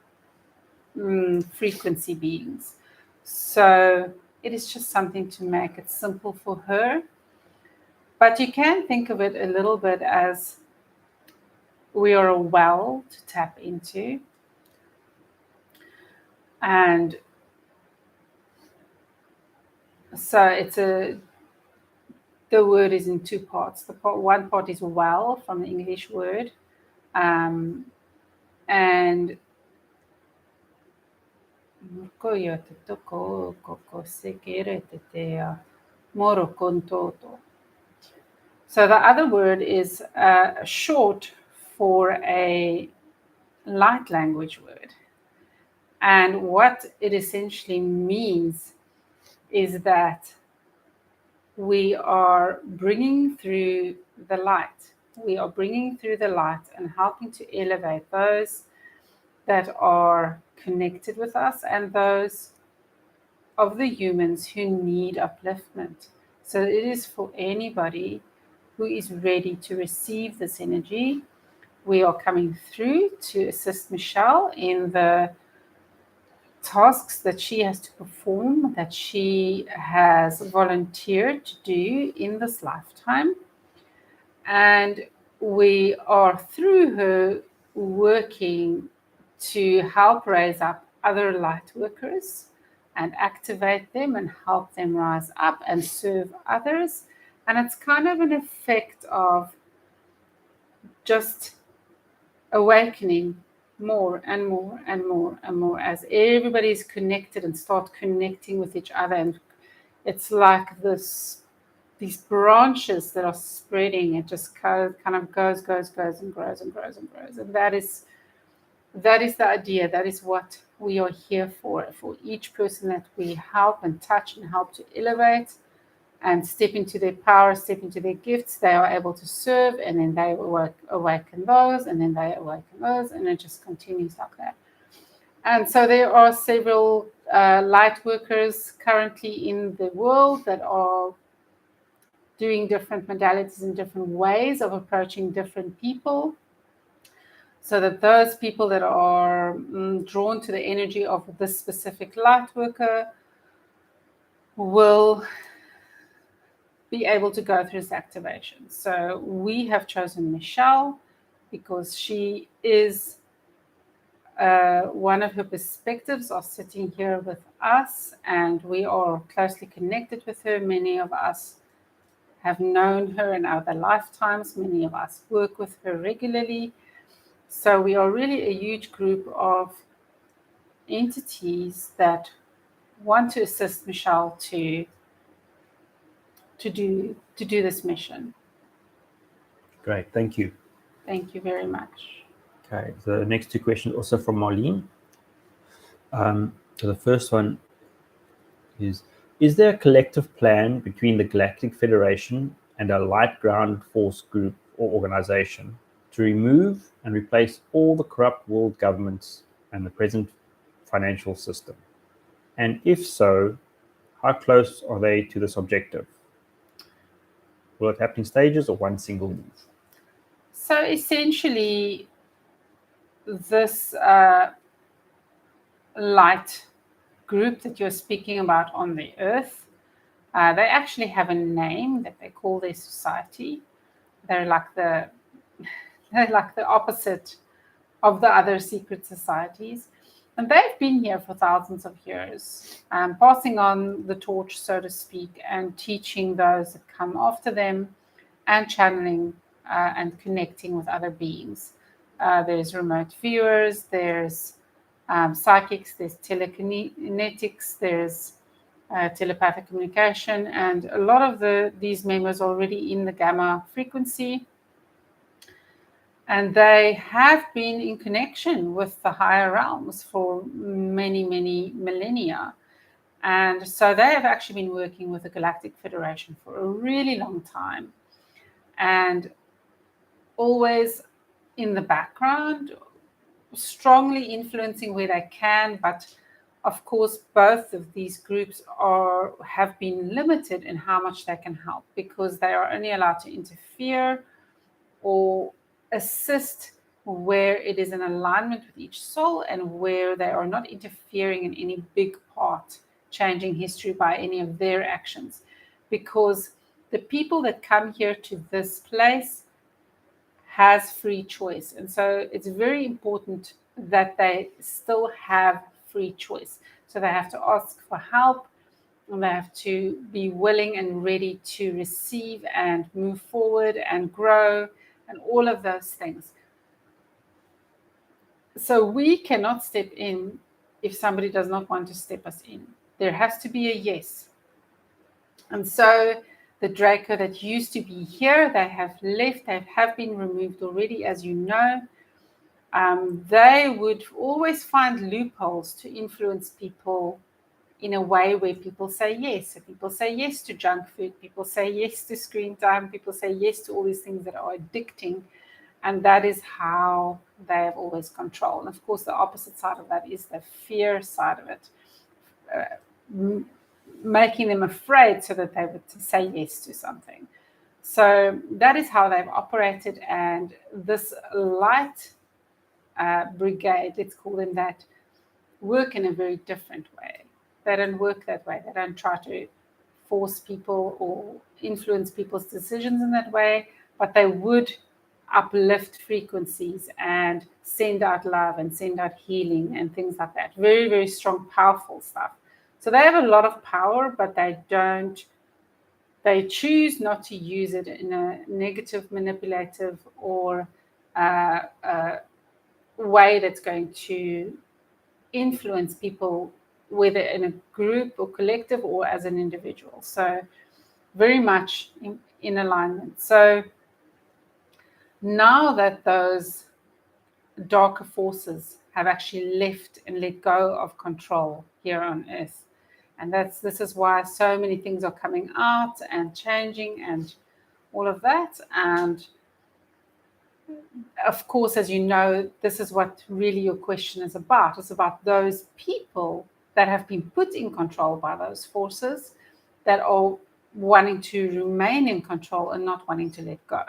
frequency beings. So it is just something to make it simple for her. But you can think of it a little bit as we are a well to tap into. And so the word is in two parts. One part is well, from the English word, and so the other word is short for a light language word. And what it essentially means is that we are bringing through the light. We are bringing through the light and helping to elevate those that are connected with us and those of the humans who need upliftment. So it is for anybody who is ready to receive this energy. We are coming through to assist Michelle in the tasks that she has to perform, that she has volunteered to do in this lifetime. And we are, through her, working to help raise up other light workers and activate them and help them rise up and serve others. And it's kind of an effect of just awakening more and more and more and more as everybody is connected and start connecting with each other. And it's like these branches that are spreading. It just kind of goes and grows and grows and grows. And that is the idea. That is what we are here for each person that we help and touch and help to elevate and step into their power, step into their gifts. They are able to serve, and then they awaken those, and then they awaken those, and it just continues like that. And so there are several light workers currently in the world that are doing different modalities and different ways of approaching different people, so that those people that are drawn to the energy of this specific light worker will be able to go through this activation. So we have chosen Michelle because she is one of her perspectives are sitting here with us, and we are closely connected with her. Many of us have known her in other lifetimes. Many of us work with her regularly. So we are really a huge group of entities that want to assist Michelle to do this mission. Great, thank you. Thank you very much. Okay, the next two questions also from Marlene. So the first one is there a collective plan between the Galactic Federation and a light ground force group or organization to remove and replace all the corrupt world governments and the present financial system? And if so, how close are they to this objective? Will it happen in stages or one single move? So essentially, this light group that you're speaking about on the Earth, they actually have a name that they call their society. They're like the opposite of the other secret societies. And they've been here for thousands of years, passing on the torch, so to speak, and teaching those that come after them, and channeling and connecting with other beings. There's remote viewers, there's psychics, there's telekinetics, there's telepathic communication, and a lot of these members are already in the gamma frequency. And they have been in connection with the higher realms for many, many millennia. And so they have actually been working with the Galactic Federation for a really long time. And always in the background, strongly influencing where they can. But of course, both of these groups have been limited in how much they can help, because they are only allowed to interfere or assist where it is in alignment with each soul, and where they are not interfering in any big part, changing history by any of their actions. Because the people that come here to this place has free choice. And so it's very important that they still have free choice. So they have to ask for help, and they have to be willing and ready to receive and move forward and grow and all of those things. So we cannot step in if somebody does not want to step us in. There has to be a yes. And so the Draco that used to be here, they have left, they have been removed already, as you know. They would always find loopholes to influence people in a way where people say yes. So people say yes to junk food, people say yes to screen time, people say yes to all these things that are addicting. And that is how they have always control. And of course, the opposite side of that is the fear side of it, making them afraid so that they would say yes to something. So that is how they've operated. And this light brigade, let's call them that, work in a very different way. They don't work that way. They don't try to force people or influence people's decisions in that way, but they would uplift frequencies and send out love and send out healing and things like that. Very, very strong, powerful stuff. So they have a lot of power, but they choose not to use it in a negative, manipulative, or way that's going to influence people, whether in a group or collective or as an individual. So very much in alignment. So now that those darker forces have actually left and let go of control here on Earth, and this is why so many things are coming out and changing and all of that. And of course, as you know, this is what really your question is about. It's about those people that have been put in control by those forces that are wanting to remain in control and not wanting to let go.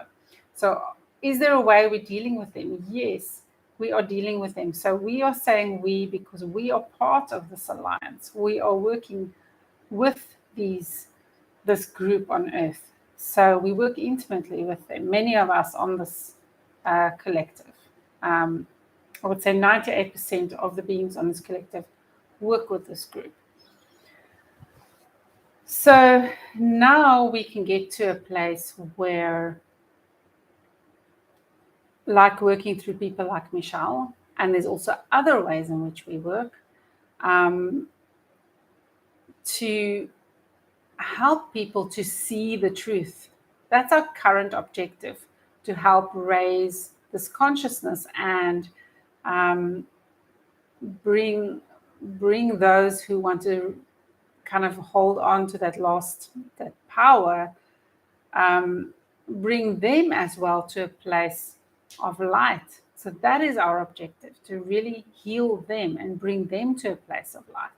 So is there a way we're dealing with them? Yes, we are dealing with them. So we are saying we, because we are part of this alliance. We are working with this group on Earth. So we work intimately with them, many of us on this collective. I would say 98% of the beings on this collective work with this group. So now we can get to a place where, like working through people like Michelle, and there's also other ways in which we work, to help people to see the truth. That's our current objective, to help raise this consciousness and bring those who want to kind of hold on to that power, bring them as well to a place of light. So that is our objective, to really heal them and bring them to a place of light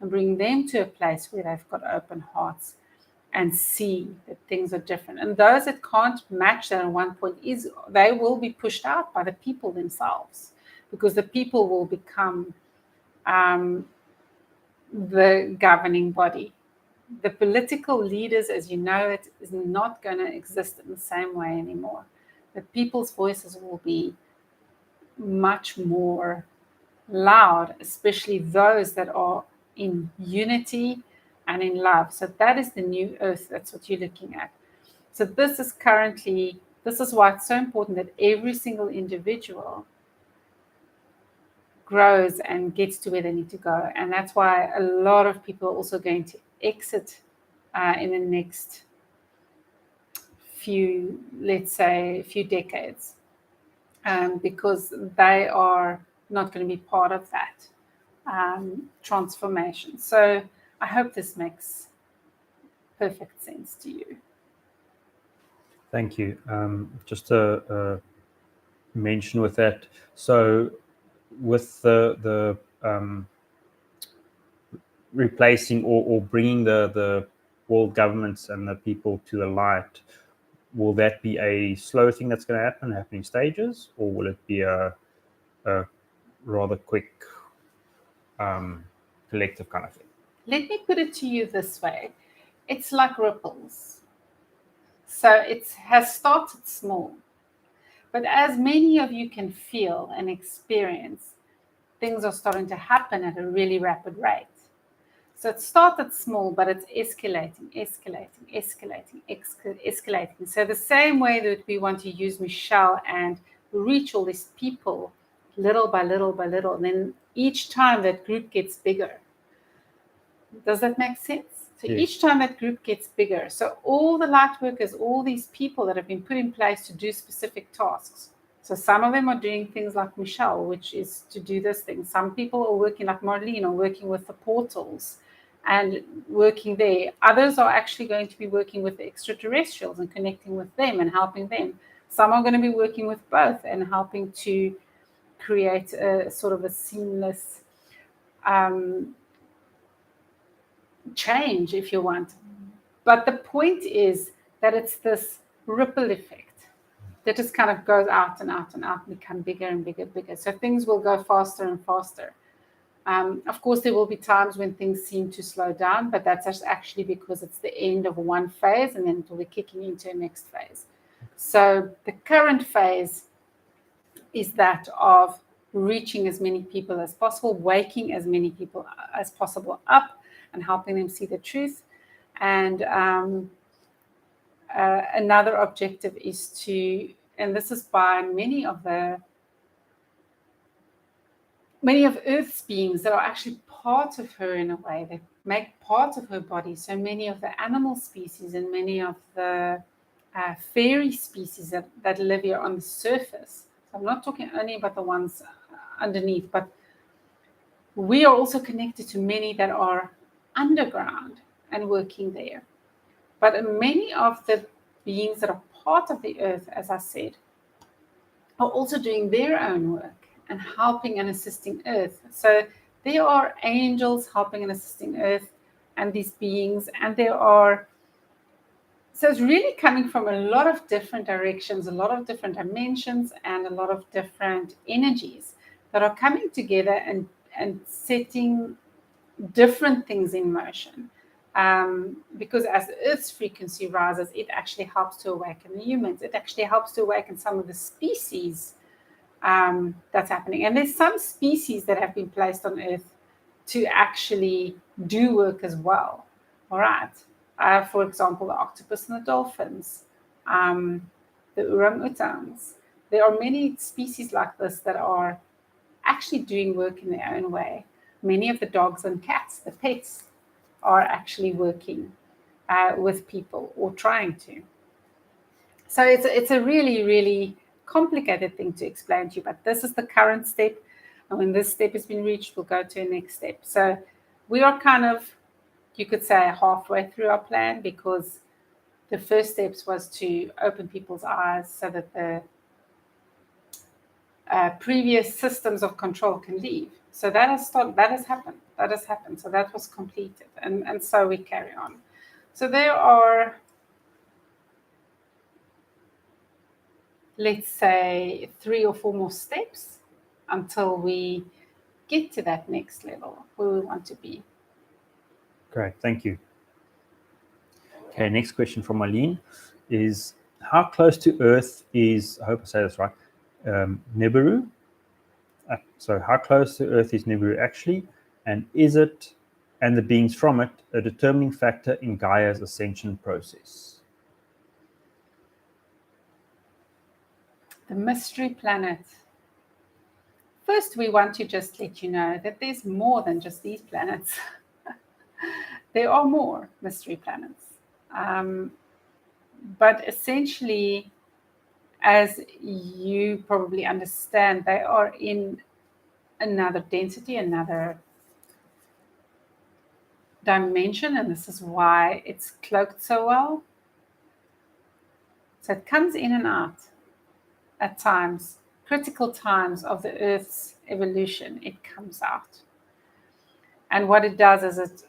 and bring them to a place where they've got open hearts and see that things are different. And those that can't match that at one point, they will be pushed out by the people themselves, because the people will become the governing body. The political leaders, as you know, it is not going to exist in the same way anymore. The people's voices will be much more loud, especially those that are in unity and in love. So that is the new Earth. That's what you're looking at. So this is why it's so important that every single individual grows and gets to where they need to go. And that's why a lot of people are also going to exit in the next few decades, because they are not going to be part of that transformation. So I hope this makes perfect sense to you. Thank you. Just a mention with that. So with the replacing or bringing the world governments and the people to the light, will that be a slow thing that's going to happen, happening stages, or will it be a rather quick collective kind of thing? Let me put it to you this way. It's like ripples. So it has started small, But as many of you can feel and experience, things are starting to happen at a really rapid rate. So it started small, but it's escalating. So the same way that we want to use Michelle and reach all these people little by little by little, and then each time that group gets bigger. Does that make sense? So Yes. each time that group gets bigger, so all the light workers, all these people that have been put in place to do specific tasks. So some of them are doing things like Michelle, which is to do this thing. Some people are working like Marlene, or working with the portals and working there. Others are actually going to be working with the extraterrestrials and connecting with them and helping them. Some are going to be working with both and helping to create a sort of a seamless change, if you want. But the point is that it's this ripple effect that just kind of goes out and out and out and become bigger and bigger and bigger. So things will go faster and faster. Of course, there will be times when things seem to slow down, but that's just actually because it's the end of one phase and then it will be kicking into a next phase. So the current phase is that of reaching as many people as possible, waking as many people as possible up and helping them see the truth. And another objective is to, and this is by many of Earth's beings that are actually part of her in a way, that make part of her body. So many of the animal species and many of the fairy species that live here on the surface. So I'm not talking only about the ones underneath, but we are also connected to many that are underground and working there. But many of the beings that are part of the earth, as I said, are also doing their own work and helping and assisting earth. So there are angels helping and assisting earth and these beings, and so it's really coming from a lot of different directions, a lot of different dimensions, and a lot of different energies that are coming together and setting different things in motion. Because as the Earth's frequency rises, it actually helps to awaken the humans. It actually helps to awaken some of the species that's happening. And there's some species that have been placed on Earth to actually do work as well. All right. For example, the octopus and the dolphins, the orangutans. There are many species like this that are actually doing work in their own way. Many of the dogs and cats, the pets, are actually working with people or trying to. So it's a really, really complicated thing to explain to you, but this is the current step. And when this step has been reached, we'll go to a next step. So we are kind of, you could say, halfway through our plan, because the first steps was to open people's eyes so that the previous systems of control can leave. So that has happened. So that was completed. And so we carry on. So there are, let's say, 3 or 4 more steps until we get to that next level where we want to be. Great, thank you. Okay, next question from Marlene is, how close to Earth is, I hope I say this right, Nibiru? So how close to Earth is Nibiru actually? And is it, and the beings from it, a determining factor in Gaia's ascension process? The mystery planet. First, we want to just let you know that there's more than just these planets. There are more mystery planets. But essentially, as you probably understand, they are in another density, another dimension, and this is why it's cloaked so well. So it comes in and out at times, critical times of the Earth's evolution, it comes out. And what it does is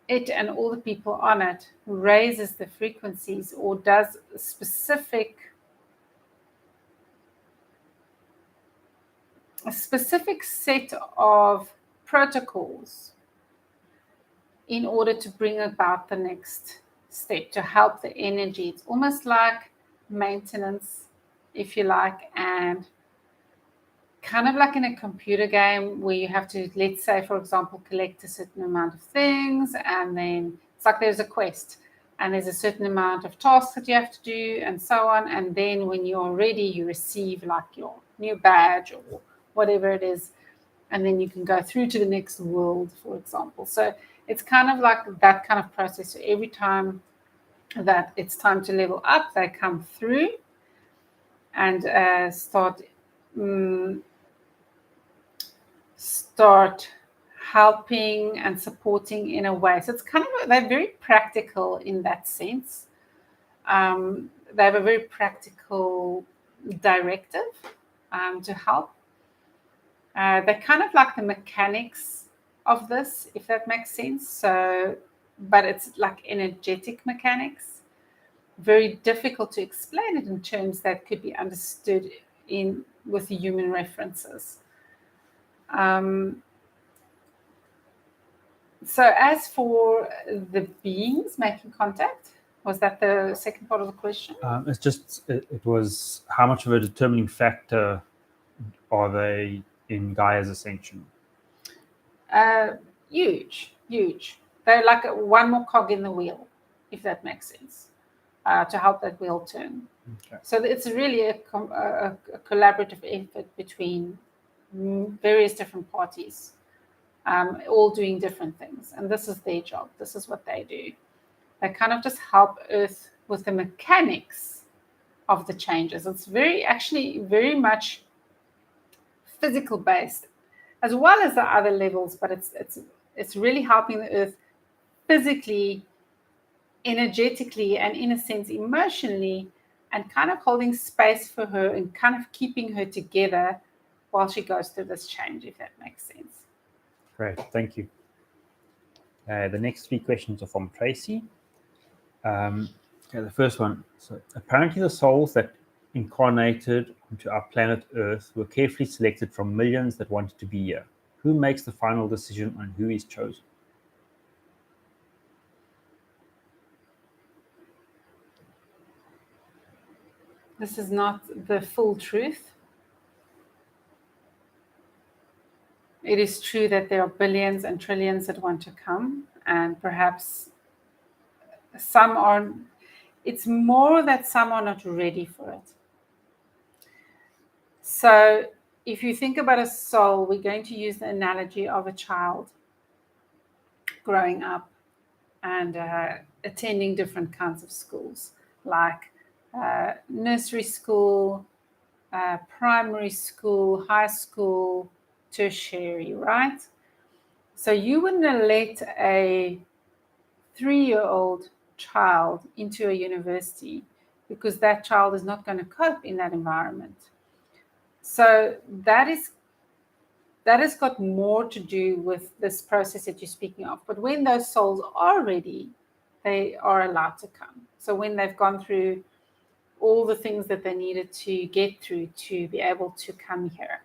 it and all the people on it raises the frequencies, or does a specific set of protocols in order to bring about the next step, to help the energy. It's almost like maintenance if you like, and kind of like in a computer game where you have to, let's say, for example, collect a certain amount of things, and then it's like there's a quest, and there's a certain amount of tasks that you have to do, and so on. And then when you're ready, you receive like your new badge or whatever it is, and then you can go through to the next world, for example. So it's kind of like that kind of process. So every time that it's time to level up, they come through and start helping and supporting in a way. So it's kind of, they're very practical in that sense. They have a very practical directive to help. They're kind of like the mechanics of this, if that makes sense. So, but it's like energetic mechanics. Very difficult to explain it in terms that could be understood with human references. So as for the beings making contact, was that the second part of the question? It was how much of a determining factor are they in Gaia's ascension? Huge. They're like one more cog in the wheel, if that makes sense, to help that wheel turn. Okay. So it's really a collaborative effort between various different parties, all doing different things. And this is their job. This is what they do. They kind of just help Earth with the mechanics of the changes. It's very much physical based, as well as the other levels, but it's really helping the Earth physically, energetically, and in a sense emotionally, and kind of holding space for her and kind of keeping her together while she goes through this change, if that makes sense. Great, thank you. The next three questions are from Tracy. The first one. So apparently the souls that incarnated onto our planet Earth were carefully selected from millions that wanted to be here. Who makes the final decision on who is chosen? This is not the full truth. It is true that there are billions and trillions that want to come, and perhaps some are. It's more that some are not ready for it. So if you think about a soul, we're going to use the analogy of a child growing up and attending different kinds of schools, like nursery school, primary school, high school, tertiary, right? So you wouldn't let a 3-year-old child into a university because that child is not going to cope in that environment. So that has got more to do with this process that you're speaking of. But when those souls are ready, they are allowed to come. So when they've gone through all the things that they needed to get through to be able to come here.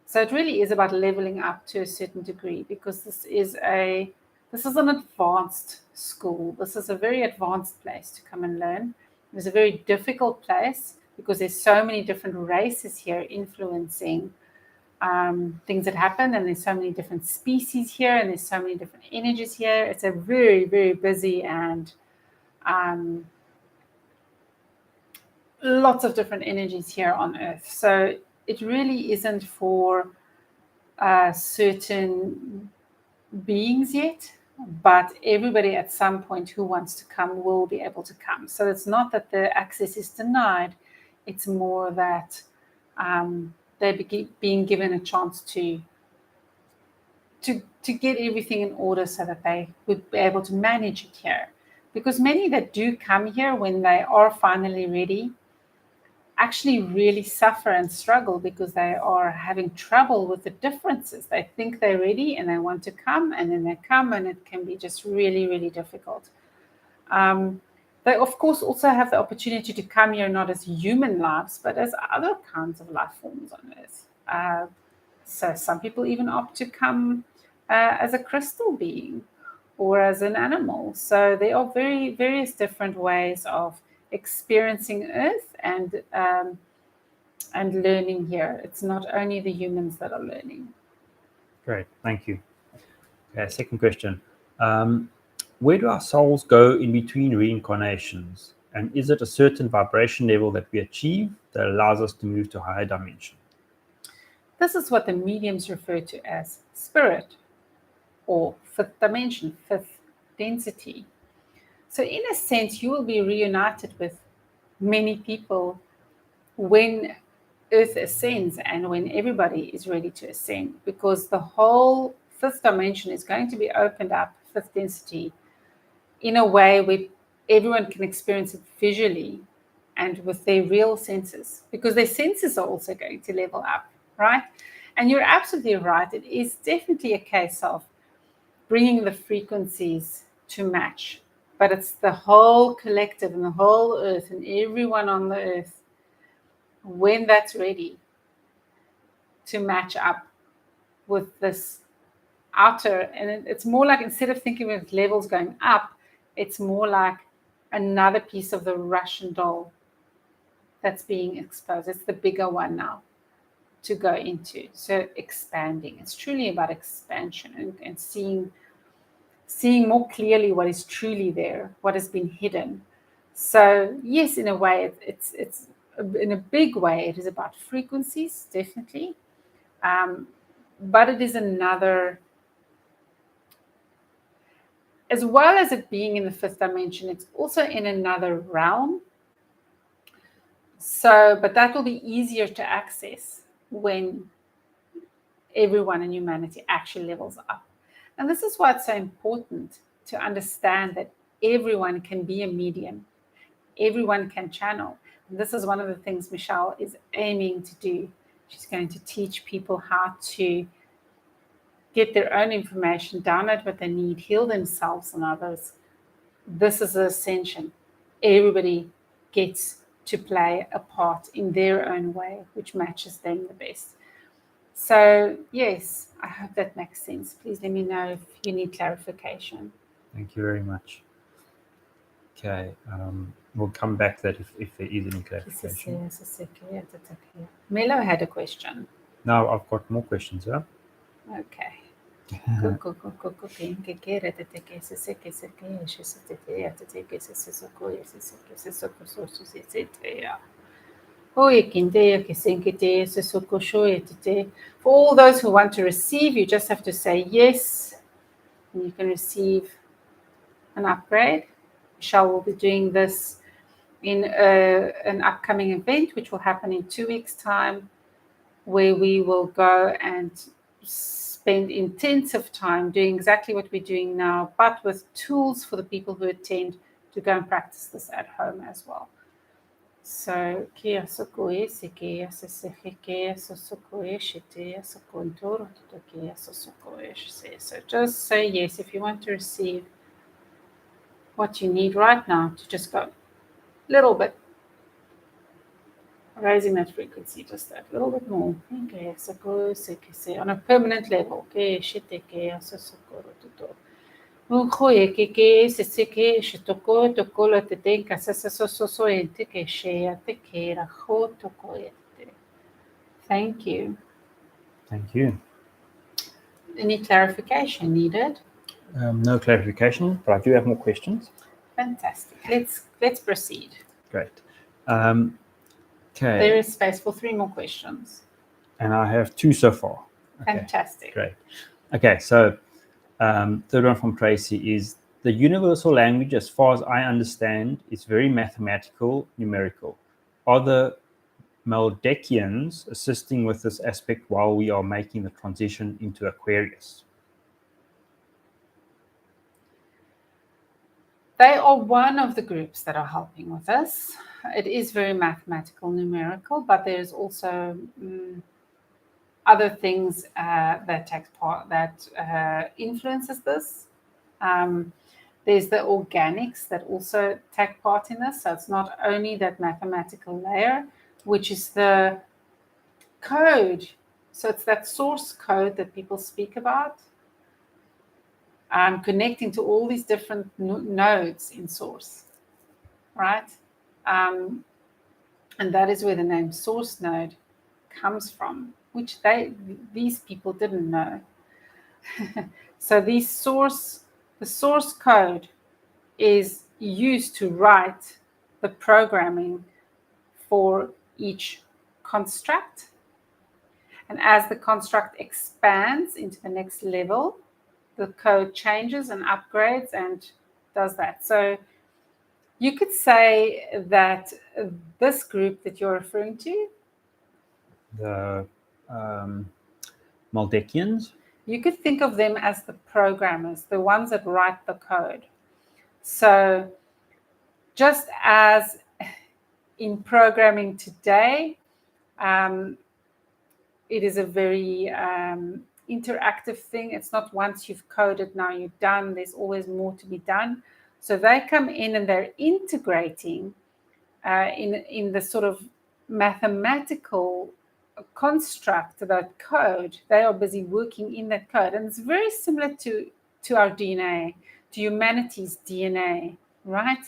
So it really is about leveling up to a certain degree, because this is an advanced school. This is a very advanced place to come and learn. It's a very difficult place because there's so many different races here influencing things that happen, and there's so many different species here, and there's so many different energies here. It's a very, very busy and lots of different energies here on Earth. So it really isn't for certain beings yet, but everybody at some point who wants to come will be able to come. So it's not that the access is denied, it's more that they're being given a chance to get everything in order so that they would be able to manage it here. Because many that do come here, when they are finally ready, actually really suffer and struggle because they are having trouble with the differences. They think they're ready and they want to come, and then they come, and it can be just really, really difficult. They, of course, also have the opportunity to come here not as human lives, but as other kinds of life forms on Earth. So some people even opt to come as a crystal being or as an animal. So there are various different ways of experiencing Earth, and and learning here. It's not only the humans that are learning. Great, thank you. Okay, second question. Where do our souls go in between reincarnations? And is it a certain vibration level that we achieve that allows us to move to a higher dimension? This is what the mediums refer to as spirit, or fifth dimension, fifth density. So in a sense, you will be reunited with many people when Earth ascends and when everybody is ready to ascend, because the whole fifth dimension is going to be opened up, fifth density, in a way where everyone can experience it visually and with their real senses, because their senses are also going to level up, right? And you're absolutely right. It is definitely a case of bringing the frequencies to match, but it's the whole collective and the whole Earth and everyone on the Earth, when that's ready, to match up with this outer. And it's more like, instead of thinking of levels going up, it's more like another piece of the Russian doll that's being exposed. It's the bigger one now to go into. So expanding. It's truly about expansion and seeing more clearly what is truly there, what has been hidden. So yes, in a way, it's in a big way, it is about frequencies, definitely. But it is another, as well as it being in the fifth dimension, it's also in another realm. So, but that will be easier to access when everyone in humanity actually levels up. And this is why it's so important to understand that everyone can be a medium, everyone can channel. And this is one of the things Michelle is aiming to do. She's going to teach people how to get their own information, download what they need, heal themselves and others. This is the ascension. Everybody gets to play a part in their own way, which matches them the best. So yes, I hope that makes sense. Please let me know if you need clarification. Thank you very much. Okay, we'll come back to that if there is any clarification. Melo had a question. Now I've got more questions, yeah? Okay. For all those who want to receive, you just have to say yes, and you can receive an upgrade. Michelle will be doing this in an upcoming event, which will happen in 2 weeks' time, where we will go and spend intensive time doing exactly what we're doing now, but with tools for the people who attend to go and practice this at home as well. So, so just say yes if you want to receive what you need right now, to just go a little bit, raising that frequency just that little bit more. On a permanent level. Thank you. Thank you. Any clarification needed? No clarification, but I do have more questions. Fantastic. Let's proceed. Great. Okay. There is space for 3 more questions. And I have 2 so far. Okay. Fantastic. Great. Okay, so third one from Tracy is, the universal language, as far as I understand, is very mathematical, numerical. Are the Meldekians assisting with this aspect while we are making the transition into Aquarius? They are one of the groups that are helping with us. It is very mathematical, numerical, but there's also other things that take part, that influences this. There's the organics that also take part in this. So it's not only that mathematical layer, which is the code. So it's that source code that people speak about, connecting to all these different nodes in source, right? And that is where the name source node comes from, which these people didn't know. So the source code is used to write the programming for each construct. And as the construct expands into the next level, the code changes and upgrades and does that. So you could say that this group that you're referring to, The Maldekians. you could think of them as the programmers, the ones that write the code. So just as in programming today, it is a very interactive thing. It's not once you've coded, now you're done. There's always more to be done. So they come in and they're integrating in the sort of mathematical construct, that code. They are busy working in that code. And it's very similar to our DNA, to humanity's DNA, right?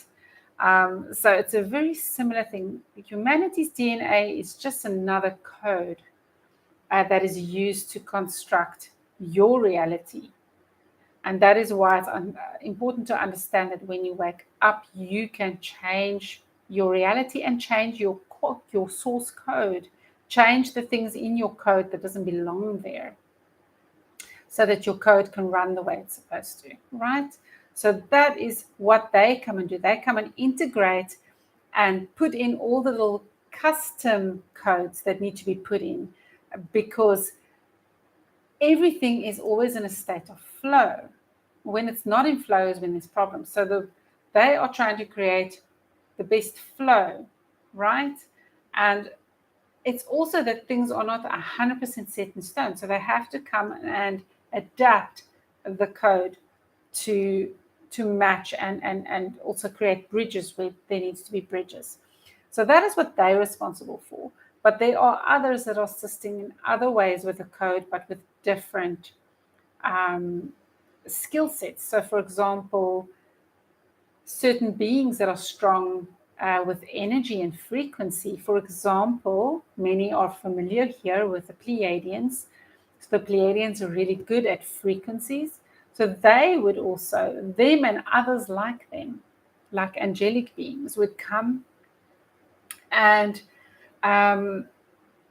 So it's a very similar thing. Humanity's DNA is just another code that is used to construct your reality. And that is why it's important to understand that when you wake up, you can change your reality and change your source code, change the things in your code that doesn't belong there, so that your code can run the way it's supposed to, right? So that is what they come and do. They come and integrate and put in all the little custom codes that need to be put in, because everything is always in a state of flow. When it's not in flow is when there's problems. So they are trying to create the best flow, right? And it's also that things are not 100% set in stone. So they have to come and adapt the code to match and also create bridges where there needs to be bridges. So that is what they're responsible for. But there are others that are assisting in other ways with the code, but with different skill sets. So, for example, certain beings that are strong with energy and frequency. For example, many are familiar here with the Pleiadians. So the Pleiadians are really good at frequencies. So they would also, them and others like them, like angelic beings, would come and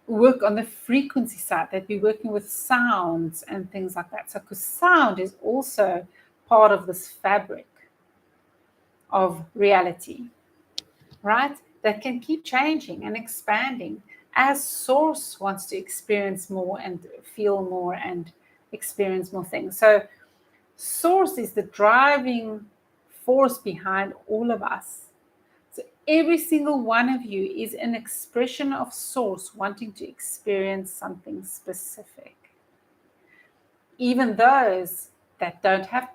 work on the frequency side. They'd be working with sounds and things like that. So because sound is also part of this fabric of reality, right? That can keep changing and expanding as source wants to experience more and feel more and experience more things. So source is the driving force behind all of us. So every single one of you is an expression of source wanting to experience something specific. Even those that don't have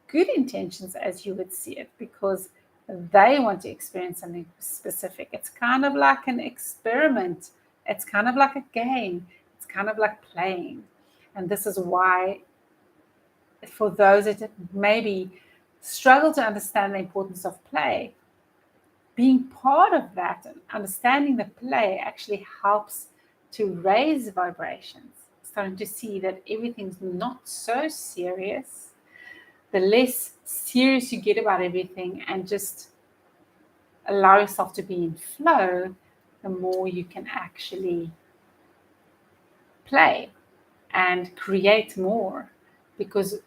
good intentions, as you would see it, because they want to experience something specific. It's kind of like an experiment. It's kind of like a game. It's kind of like playing. And this is why, for those that maybe struggle to understand the importance of play, being part of that and understanding the play actually helps to raise vibrations. Starting to see that everything's not so serious. The less serious you get about everything and just allow yourself to be in flow, the more you can actually play and create more, because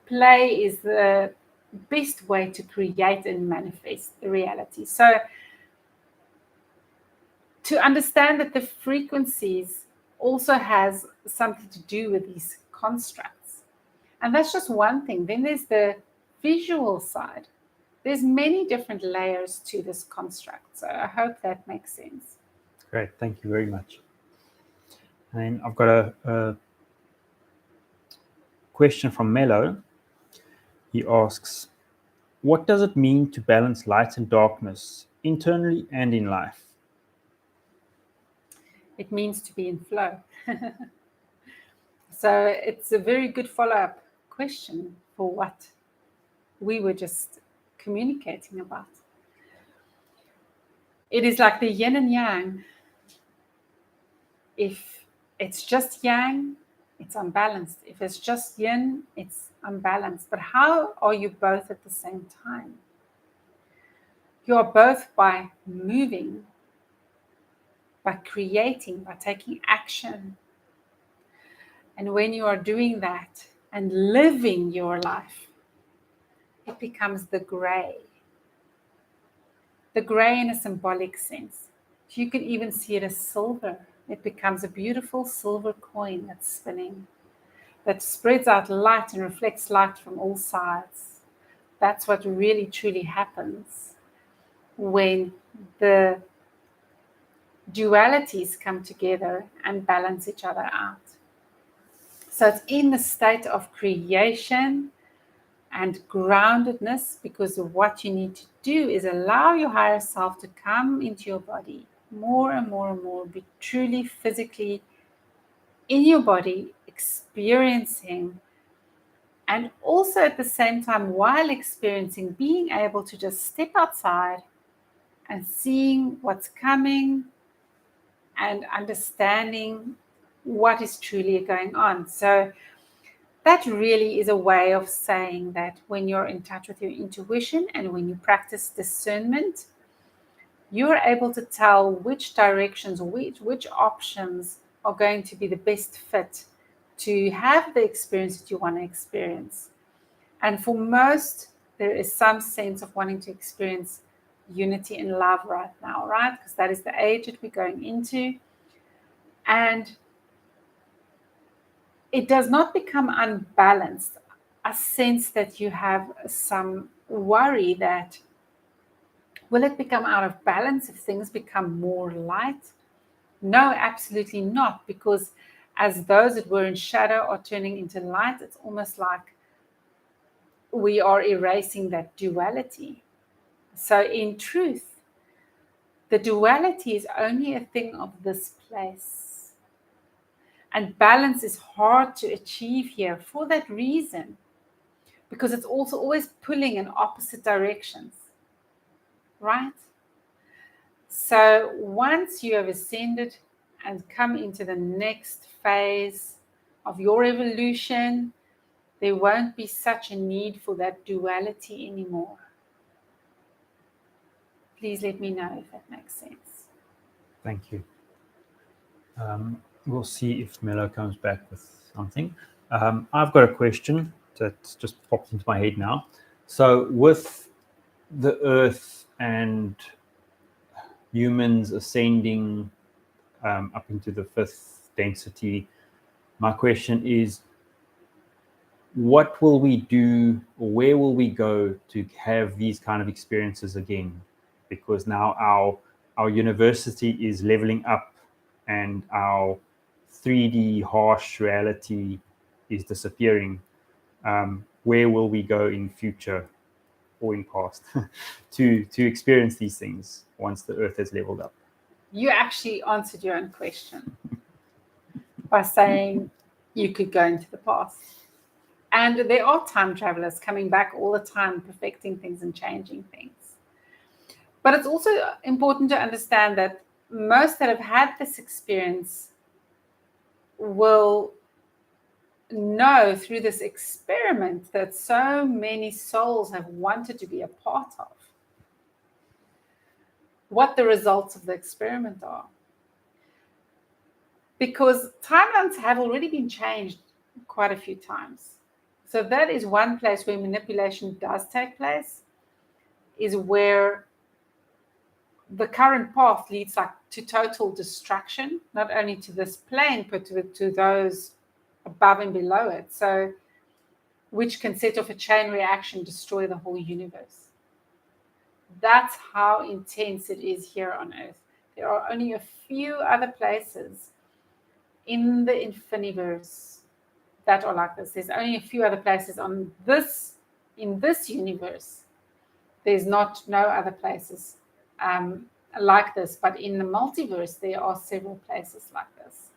play is the best way to create and manifest the reality. So to understand that the frequencies also has something to do with these constructs. And that's just one thing. Then there's the visual side. There's many different layers to this construct. So I hope that makes sense. Great, thank you very much. And I've got a question from Mello. He asks, what does it mean to balance light and darkness internally and in life? It means to be in flow. So it's a very good follow-up question for what we were just communicating about. It is like the yin and yang. If it's just yang, it's unbalanced. If it's just yin, it's unbalanced. But how are you both at the same time? You are both by moving, by creating, by taking action. And when you are doing that and living your life, it becomes the gray. The gray in a symbolic sense. You can even see it as silver. It becomes a beautiful silver coin that's spinning, that spreads out light and reflects light from all sides. That's what really truly happens when the dualities come together and balance each other out. So it's in the state of creation and groundedness, because what you need to do is allow your higher self to come into your body more and more and more, be truly physically in your body, experiencing, and also at the same time, while experiencing, being able to just step outside and seeing what's coming and understanding what is truly going on. So that really is a way of saying that when you're in touch with your intuition and when you practice discernment, you're able to tell which directions, which options are going to be the best fit to have the experience that you want to experience. And for most, there is some sense of wanting to experience unity and love right now, right? Because that is the age that we're going into. And it does not become unbalanced. A sense that you have some worry that, will it become out of balance if things become more light? No, absolutely not, because as those that were in shadow are turning into light, it's almost like we are erasing that duality. So in truth, the duality is only a thing of this place. And balance is hard to achieve here for that reason, because it's also always pulling in opposite directions, right? So once you have ascended and come into the next phase of your evolution, there won't be such a need for that duality anymore. Please let me know if that makes sense. Thank you. We'll see if Melo comes back with something. I've got a question that just popped into my head now. So with the Earth and humans ascending up into the fifth density, my question is, what will we do, or where will we go to have these kind of experiences again? Because now our university is leveling up and our 3D harsh reality is disappearing. Where will we go in future or in past to experience these things once the Earth has leveled up? You actually answered your own question by saying you could go into the past. And there are time travelers coming back all the time, perfecting things and changing things. But it's also important to understand that most that have had this experience will know through this experiment that so many souls have wanted to be a part of, what the results of the experiment are. Because timelines have already been changed quite a few times. So that is one place where manipulation does take place, is where the current path leads to total destruction, not only to this plane, but to those above and below it. So, which can set off a chain reaction, destroy the whole universe. That's how intense it is here on Earth. There are only a few other places in the Infiniverse that are like this. There's only a few other places in this universe. There's no other places like this, but in the multiverse, there are several places like this.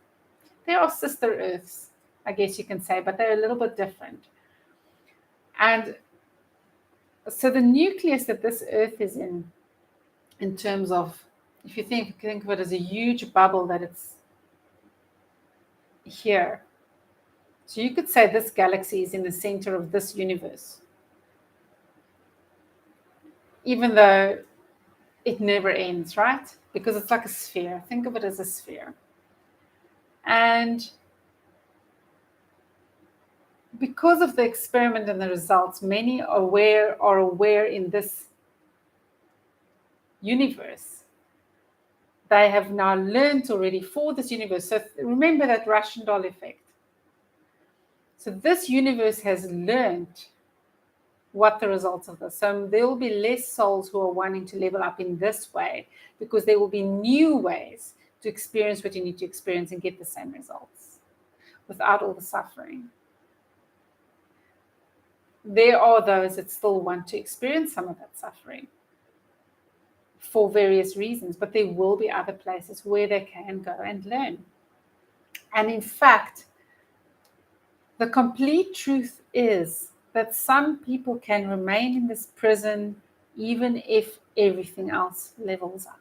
There are sister Earths, I guess you can say, but they're a little bit different. And so the nucleus that this Earth is in terms of if you think of it as a huge bubble that it's here. So you could say this galaxy is in the center of this universe, even though it never ends, right? Because it's like a sphere. Think of it as a sphere. And because of the experiment and the results, many are aware in this universe. They have now learned already for this universe. So remember that Russian doll effect. So this universe has learned what the results of this. So there will be less souls who are wanting to level up in this way, because there will be new ways to experience what you need to experience and get the same results without all the suffering. There are those that still want to experience some of that suffering for various reasons, but there will be other places where they can go and learn. And in fact, the complete truth is that some people can remain in this prison even if everything else levels up.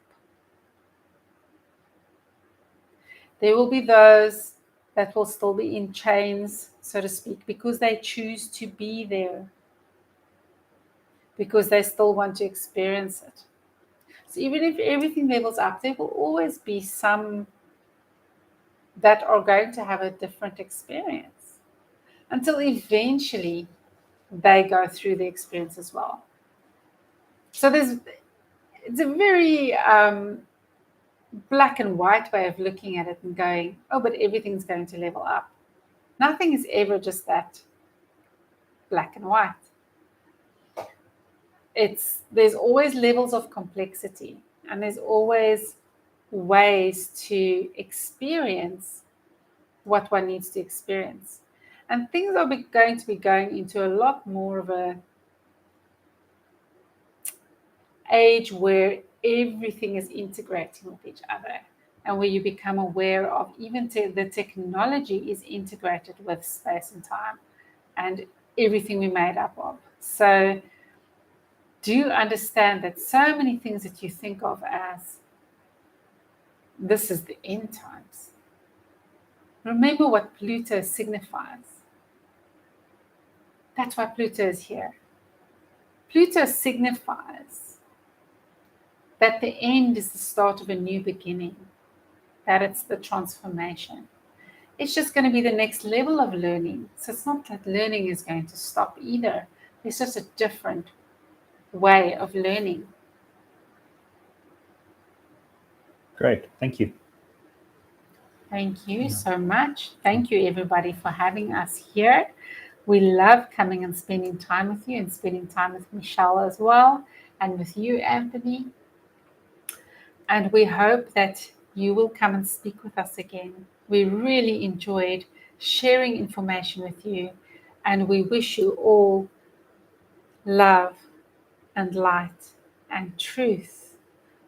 There will be those that will still be in chains, so to speak, because they choose to be there, because they still want to experience it. So even if everything levels up, there will always be some that are going to have a different experience until eventually they go through the experience as well. So it's a very black and white way of looking at it and going, oh, but everything's going to level up. Nothing is ever just that black and white. There's always levels of complexity, and there's always ways to experience what one needs to experience. And things are going to be going into a lot more of a age where everything is integrating with each other, and where you become aware of even the technology is integrated with space and time and everything we're made up of. So do understand that so many things that you think of as this is the end times. Remember what Pluto signifies. That's why Pluto is here. Pluto signifies that the end is the start of a new beginning, that it's the transformation. It's just going to be the next level of learning. So it's not that learning is going to stop either. It's just a different way of learning. Great, thank you. Thank you so much. Thank you, everybody, for having us here. We love coming and spending time with you, and spending time with Michelle as well, and with you, Anthony. And we hope that you will come and speak with us again. We really enjoyed sharing information with you, and we wish you all love and light and truth,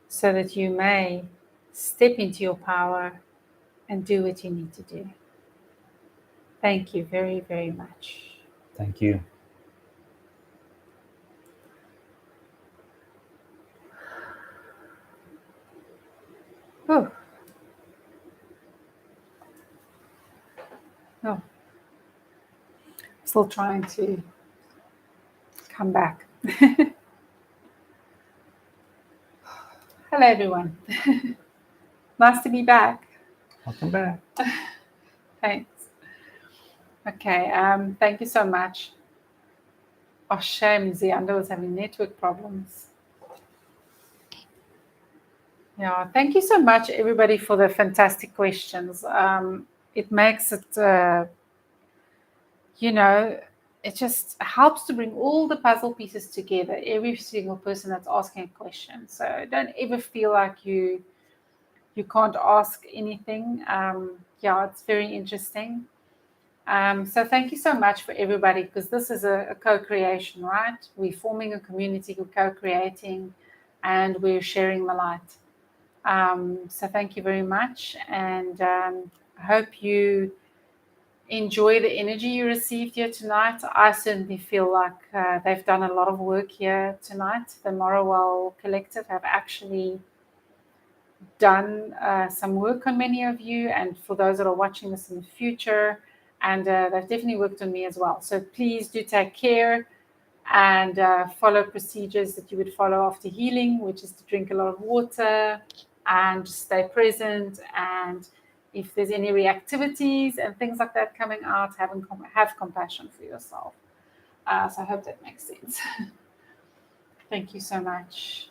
so that you may step into your power and do what you need to do. Thank you very, very much. Thank you. Oh. Oh. Still trying to come back. Hello, everyone. Nice to be back. Welcome back. Thanks. Okay, thank you so much. Oh, shame, Zianda was having network problems. Yeah, thank you so much, everybody, for the fantastic questions. It makes it, it just helps to bring all the puzzle pieces together, every single person that's asking a question. So don't ever feel like you can't ask anything. It's very interesting. So thank you so much for everybody, because this is a co-creation, right? We're forming a community, we're co-creating, and we're sharing the light. So thank you very much, and I hope you enjoy the energy you received here tonight. I certainly feel like they've done a lot of work here tonight. The Morowell Collective have actually done some work on many of you, and for those that are watching this in the future, and they've definitely worked on me as well. So please do take care and follow procedures that you would follow after healing, which is to drink a lot of water and stay present. And if there's any reactivities and things like that coming out, have compassion for yourself. So I hope that makes sense. Thank you so much.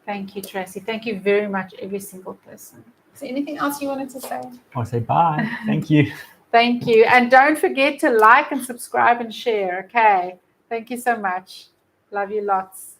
Thank you, Tracy. Thank you very much, every single person. Is there anything else you wanted to say? I'll say bye. Thank you. Thank you. And don't forget to like and subscribe and share. Okay. Thank you so much. Love you lots.